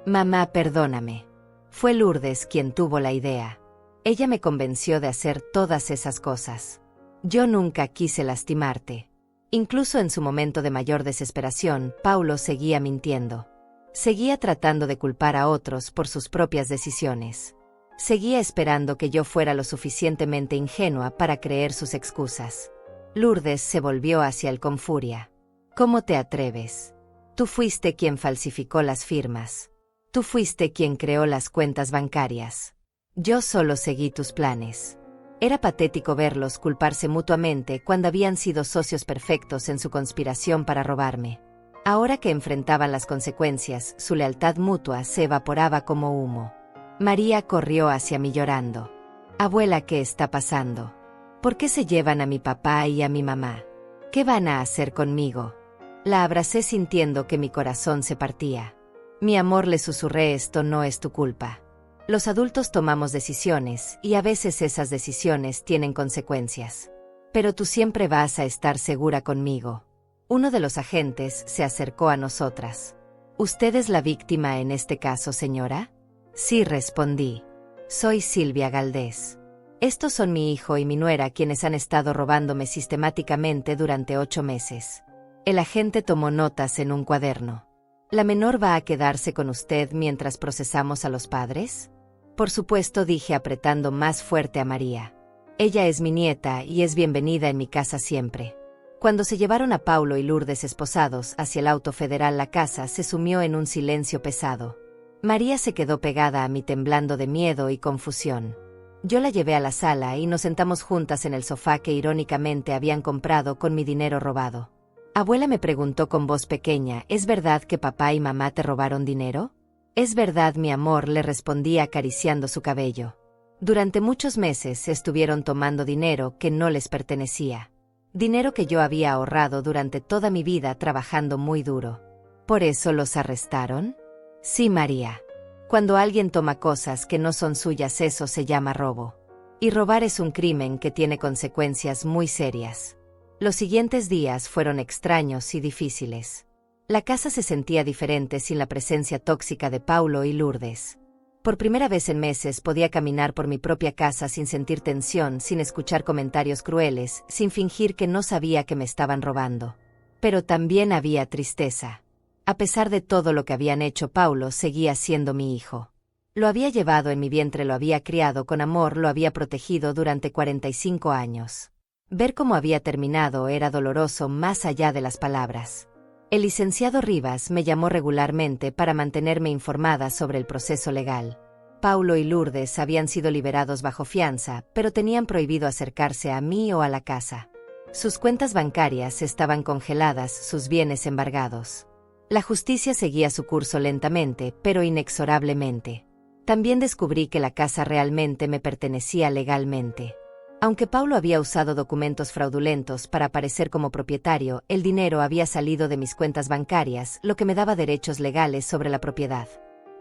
Mamá, perdóname. Fue Lourdes quien tuvo la idea. Ella me convenció de hacer todas esas cosas. Yo nunca quise lastimarte. Incluso en su momento de mayor desesperación, Paulo seguía mintiendo. Seguía tratando de culpar a otros por sus propias decisiones. Seguía esperando que yo fuera lo suficientemente ingenua para creer sus excusas. Lourdes se volvió hacia él con furia. ¿Cómo te atreves? Tú fuiste quien falsificó las firmas. Tú fuiste quien creó las cuentas bancarias. Yo solo seguí tus planes. Era patético verlos culparse mutuamente cuando habían sido socios perfectos en su conspiración para robarme. Ahora que enfrentaban las consecuencias, su lealtad mutua se evaporaba como humo. María corrió hacia mí llorando. Abuela, ¿qué está pasando? ¿Por qué se llevan a mi papá y a mi mamá? ¿Qué van a hacer conmigo? La abracé sintiendo que mi corazón se partía. Mi amor, le susurré, esto no es tu culpa. Los adultos tomamos decisiones, y a veces esas decisiones tienen consecuencias. Pero tú siempre vas a estar segura conmigo. Uno de los agentes se acercó a nosotras. ¿Usted es la víctima en este caso, señora? Sí, respondí. Soy Silvia Galdés. Estos son mi hijo y mi nuera quienes han estado robándome sistemáticamente durante 8 meses. El agente tomó notas en un cuaderno. ¿La menor va a quedarse con usted mientras procesamos a los padres? Por supuesto, dije apretando más fuerte a María. Ella es mi nieta y es bienvenida en mi casa siempre. Cuando se llevaron a Paulo y Lourdes esposados hacia el auto federal, la casa se sumió en un silencio pesado. María se quedó pegada a mí temblando de miedo y confusión. Yo la llevé a la sala y nos sentamos juntas en el sofá que irónicamente habían comprado con mi dinero robado. Abuela, me preguntó con voz pequeña, ¿es verdad que papá y mamá te robaron dinero? Es verdad, mi amor, le respondí acariciando su cabello. Durante muchos meses estuvieron tomando dinero que no les pertenecía. Dinero que yo había ahorrado durante toda mi vida trabajando muy duro. ¿Por eso los arrestaron? Sí, María. Cuando alguien toma cosas que no son suyas, eso se llama robo. Y robar es un crimen que tiene consecuencias muy serias. Los siguientes días fueron extraños y difíciles. La casa se sentía diferente sin la presencia tóxica de Paulo y Lourdes. Por primera vez en meses podía caminar por mi propia casa sin sentir tensión, sin escuchar comentarios crueles, sin fingir que no sabía que me estaban robando. Pero también había tristeza. A pesar de todo lo que habían hecho, Paulo seguía siendo mi hijo. Lo había llevado en mi vientre, lo había criado con amor, lo había protegido durante 45 años. Ver cómo había terminado era doloroso más allá de las palabras. El licenciado Rivas me llamó regularmente para mantenerme informada sobre el proceso legal. Paulo y Lourdes habían sido liberados bajo fianza, pero tenían prohibido acercarse a mí o a la casa. Sus cuentas bancarias estaban congeladas, sus bienes embargados. La justicia seguía su curso lentamente, pero inexorablemente. También descubrí que la casa realmente me pertenecía legalmente. Aunque Paulo había usado documentos fraudulentos para aparecer como propietario, el dinero había salido de mis cuentas bancarias, lo que me daba derechos legales sobre la propiedad.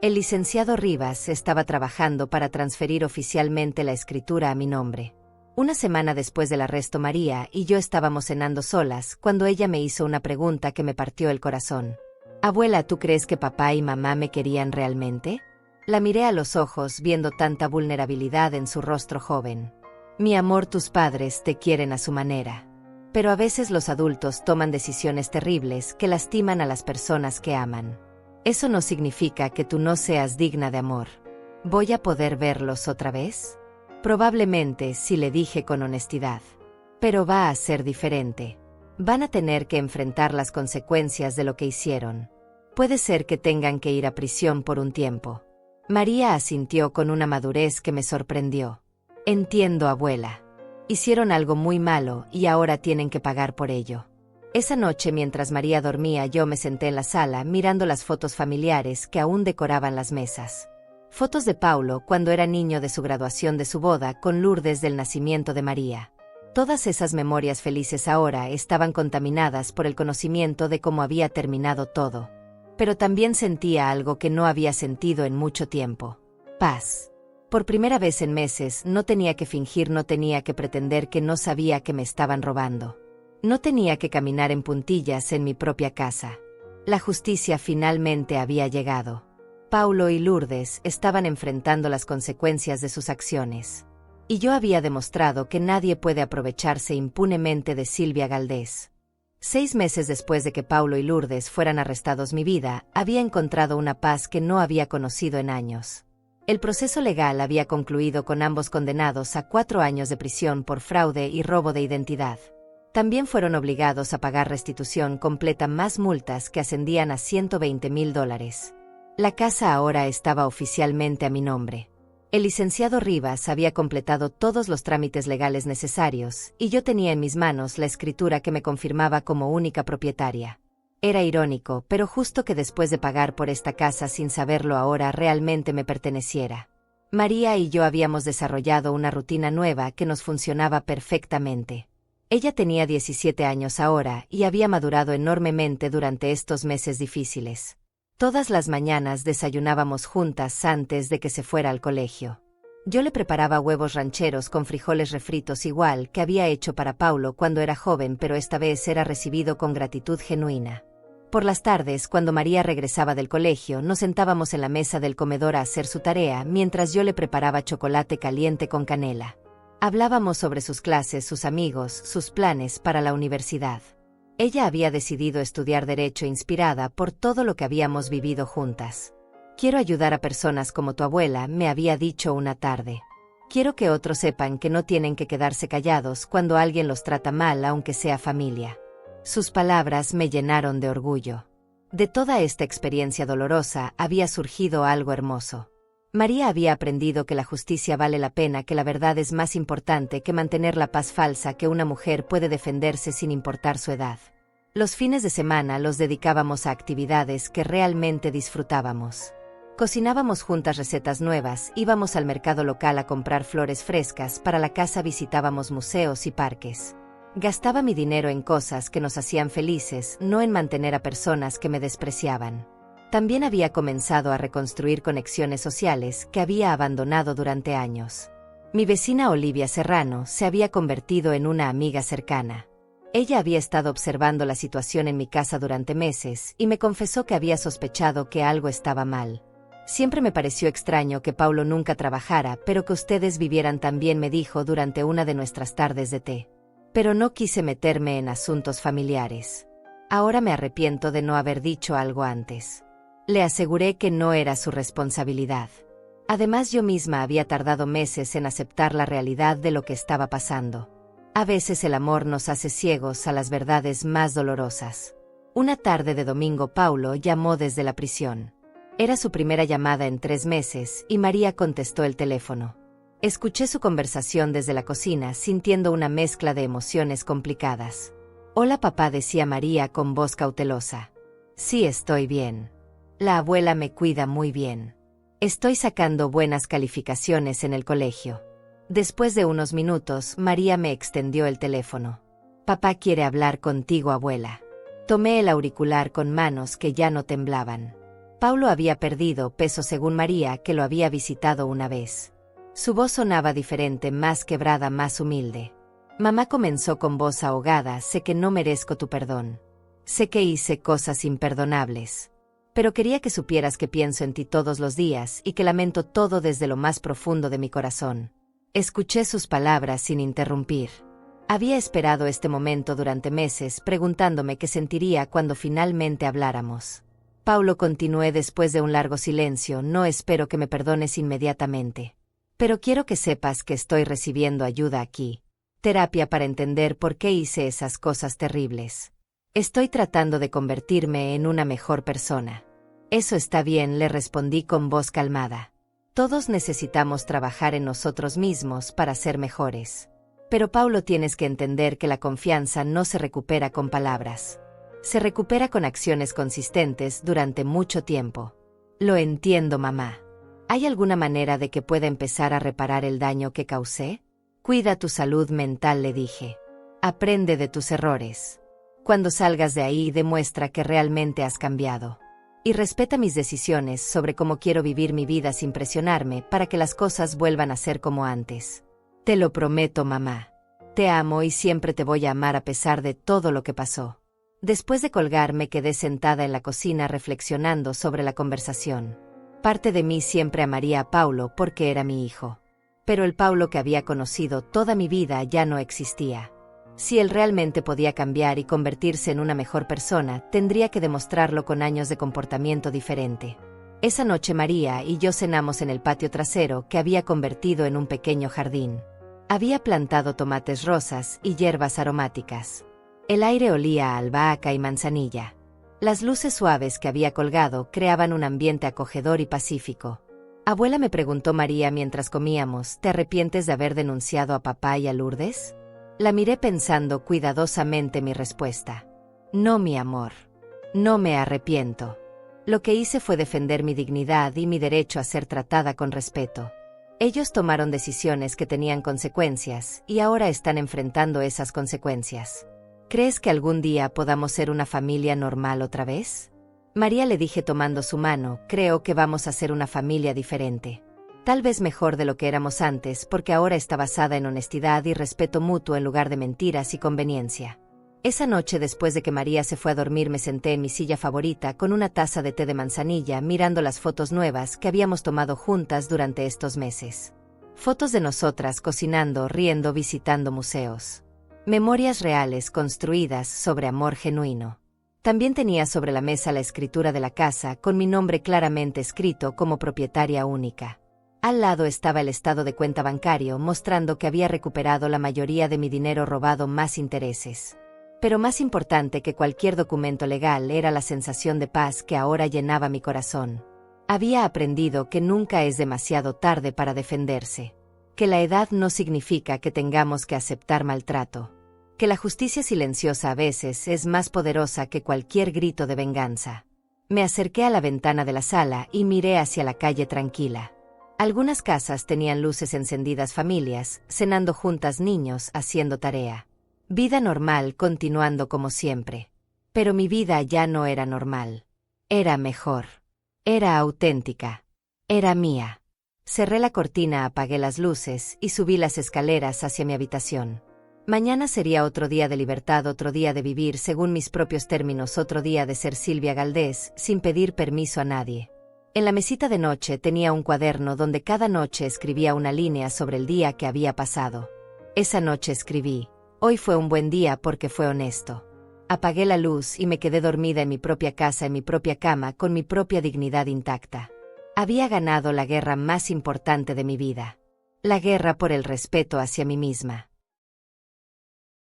El licenciado Rivas estaba trabajando para transferir oficialmente la escritura a mi nombre. Una semana después del arresto, María y yo estábamos cenando solas cuando ella me hizo una pregunta que me partió el corazón. «Abuela, ¿tú crees que papá y mamá me querían realmente?» La miré a los ojos viendo tanta vulnerabilidad en su rostro joven. «Mi amor, tus padres te quieren a su manera. Pero a veces los adultos toman decisiones terribles que lastiman a las personas que aman. Eso no significa que tú no seas digna de amor. ¿Voy a poder verlos otra vez?» Probablemente sí, le dije con honestidad. Pero va a ser diferente. Van a tener que enfrentar las consecuencias de lo que hicieron. Puede ser que tengan que ir a prisión por un tiempo. María asintió con una madurez que me sorprendió. Entiendo, abuela. Hicieron algo muy malo y ahora tienen que pagar por ello. Esa noche, mientras María dormía, yo me senté en la sala mirando las fotos familiares que aún decoraban las mesas. Fotos de Paulo cuando era niño, de su graduación, de su boda con Lourdes, del nacimiento de María. Todas esas memorias felices ahora estaban contaminadas por el conocimiento de cómo había terminado todo. Pero también sentía algo que no había sentido en mucho tiempo. Paz. Por primera vez en meses no tenía que fingir, no tenía que pretender que no sabía que me estaban robando. No tenía que caminar en puntillas en mi propia casa. La justicia finalmente había llegado. Paulo y Lourdes estaban enfrentando las consecuencias de sus acciones. Y yo había demostrado que nadie puede aprovecharse impunemente de Silvia Galdés. 6 meses después de que Paulo y Lourdes fueran arrestados, mi vida había encontrado una paz que no había conocido en años. El proceso legal había concluido con ambos condenados a 4 años de prisión por fraude y robo de identidad. También fueron obligados a pagar restitución completa más multas que ascendían a $120,000. La casa ahora estaba oficialmente a mi nombre. El licenciado Rivas había completado todos los trámites legales necesarios y yo tenía en mis manos la escritura que me confirmaba como única propietaria. Era irónico, pero justo que después de pagar por esta casa sin saberlo ahora realmente me perteneciera. María y yo habíamos desarrollado una rutina nueva que nos funcionaba perfectamente. Ella tenía 17 años ahora y había madurado enormemente durante estos meses difíciles. Todas las mañanas desayunábamos juntas antes de que se fuera al colegio. Yo le preparaba huevos rancheros con frijoles refritos, igual que había hecho para Paulo cuando era joven, pero esta vez era recibido con gratitud genuina. Por las tardes, cuando María regresaba del colegio, nos sentábamos en la mesa del comedor a hacer su tarea mientras yo le preparaba chocolate caliente con canela. Hablábamos sobre sus clases, sus amigos, sus planes para la universidad. Ella había decidido estudiar Derecho, inspirada por todo lo que habíamos vivido juntas. «Quiero ayudar a personas como tu abuela», me había dicho una tarde. «Quiero que otros sepan que no tienen que quedarse callados cuando alguien los trata mal, aunque sea familia». Sus palabras me llenaron de orgullo. De toda esta experiencia dolorosa había surgido algo hermoso. María había aprendido que la justicia vale la pena, que la verdad es más importante que mantener la paz falsa, que una mujer puede defenderse sin importar su edad. Los fines de semana los dedicábamos a actividades que realmente disfrutábamos. Cocinábamos juntas recetas nuevas, íbamos al mercado local a comprar flores frescas para la casa, visitábamos museos y parques. Gastaba mi dinero en cosas que nos hacían felices, no en mantener a personas que me despreciaban. También había comenzado a reconstruir conexiones sociales que había abandonado durante años. Mi vecina Olivia Serrano se había convertido en una amiga cercana. Ella había estado observando la situación en mi casa durante meses y me confesó que había sospechado que algo estaba mal. Siempre me pareció extraño que Paulo nunca trabajara, pero que ustedes vivieran tan bien, me dijo durante una de nuestras tardes de té. Pero no quise meterme en asuntos familiares. Ahora me arrepiento de no haber dicho algo antes. Le aseguré que no era su responsabilidad. Además, yo misma había tardado meses en aceptar la realidad de lo que estaba pasando. A veces el amor nos hace ciegos a las verdades más dolorosas. Una tarde de domingo, Paulo llamó desde la prisión. Era su primera llamada en 3 meses y María contestó el teléfono. Escuché su conversación desde la cocina, sintiendo una mezcla de emociones complicadas. «Hola papá», decía María con voz cautelosa. «Sí, estoy bien. La abuela me cuida muy bien. Estoy sacando buenas calificaciones en el colegio». Después de unos minutos, María me extendió el teléfono. «Papá quiere hablar contigo, abuela». Tomé el auricular con manos que ya no temblaban. Paulo había perdido peso, según María, que lo había visitado una vez. Su voz sonaba diferente, más quebrada, más humilde. Mamá comenzó con voz ahogada: «Sé que no merezco tu perdón. Sé que hice cosas imperdonables. Pero quería que supieras que pienso en ti todos los días y que lamento todo desde lo más profundo de mi corazón». Escuché sus palabras sin interrumpir. Había esperado este momento durante meses, preguntándome qué sentiría cuando finalmente habláramos. «Paulo», continué después de un largo silencio, «no espero que me perdones inmediatamente. Pero quiero que sepas que estoy recibiendo ayuda aquí. Terapia para entender por qué hice esas cosas terribles. Estoy tratando de convertirme en una mejor persona». «Eso está bien», le respondí con voz calmada. «Todos necesitamos trabajar en nosotros mismos para ser mejores. Pero Paulo, tienes que entender que la confianza no se recupera con palabras. Se recupera con acciones consistentes durante mucho tiempo». «Lo entiendo, mamá. ¿Hay alguna manera de que pueda empezar a reparar el daño que causé?» «Cuida tu salud mental», le dije. «Aprende de tus errores. Cuando salgas de ahí, demuestra que realmente has cambiado. Y respeta mis decisiones sobre cómo quiero vivir mi vida sin presionarme para que las cosas vuelvan a ser como antes. Te lo prometo, mamá. Te amo y siempre te voy a amar a pesar de todo lo que pasó». Después de colgar, me quedé sentada en la cocina reflexionando sobre la conversación. Parte de mí siempre amaría a Paulo porque era mi hijo. Pero el Paulo que había conocido toda mi vida ya no existía. Si él realmente podía cambiar y convertirse en una mejor persona, tendría que demostrarlo con años de comportamiento diferente. Esa noche María y yo cenamos en el patio trasero, que había convertido en un pequeño jardín. Había plantado tomates rosas y hierbas aromáticas. El aire olía a albahaca y manzanilla. Las luces suaves que había colgado creaban un ambiente acogedor y pacífico. «Abuela», me preguntó María mientras comíamos, «¿te arrepientes de haber denunciado a papá y a Lourdes?». La miré pensando cuidadosamente mi respuesta. «No, mi amor. No me arrepiento. Lo que hice fue defender mi dignidad y mi derecho a ser tratada con respeto. Ellos tomaron decisiones que tenían consecuencias y ahora están enfrentando esas consecuencias. ¿Crees que algún día podamos ser una familia normal otra vez?». «María», le dije tomando su mano, «creo que vamos a ser una familia diferente. Tal vez mejor de lo que éramos antes, porque ahora está basada en honestidad y respeto mutuo en lugar de mentiras y conveniencia». Esa noche, después de que María se fue a dormir, me senté en mi silla favorita con una taza de té de manzanilla, mirando las fotos nuevas que habíamos tomado juntas durante estos meses. Fotos de nosotras cocinando, riendo, visitando museos. Memorias reales construidas sobre amor genuino. También tenía sobre la mesa la escritura de la casa, con mi nombre claramente escrito como propietaria única. Al lado estaba el estado de cuenta bancario, mostrando que había recuperado la mayoría de mi dinero robado más intereses. Pero más importante que cualquier documento legal era la sensación de paz que ahora llenaba mi corazón. Había aprendido que nunca es demasiado tarde para defenderse. Que la edad no significa que tengamos que aceptar maltrato. Que la justicia silenciosa a veces es más poderosa que cualquier grito de venganza. Me acerqué a la ventana de la sala y miré hacia la calle tranquila. Algunas casas tenían luces encendidas, familias, cenando juntas, niños haciendo tarea. Vida normal continuando como siempre. Pero mi vida ya no era normal. Era mejor. Era auténtica. Era mía. Cerré la cortina, apagué las luces y subí las escaleras hacia mi habitación. Mañana sería otro día de libertad, otro día de vivir según mis propios términos, otro día de ser Silvia Galdés, sin pedir permiso a nadie. En la mesita de noche tenía un cuaderno donde cada noche escribía una línea sobre el día que había pasado. Esa noche escribí: hoy fue un buen día porque fue honesto. Apagué la luz y me quedé dormida en mi propia casa, en mi propia cama, con mi propia dignidad intacta. Había ganado la guerra más importante de mi vida. La guerra por el respeto hacia mí misma.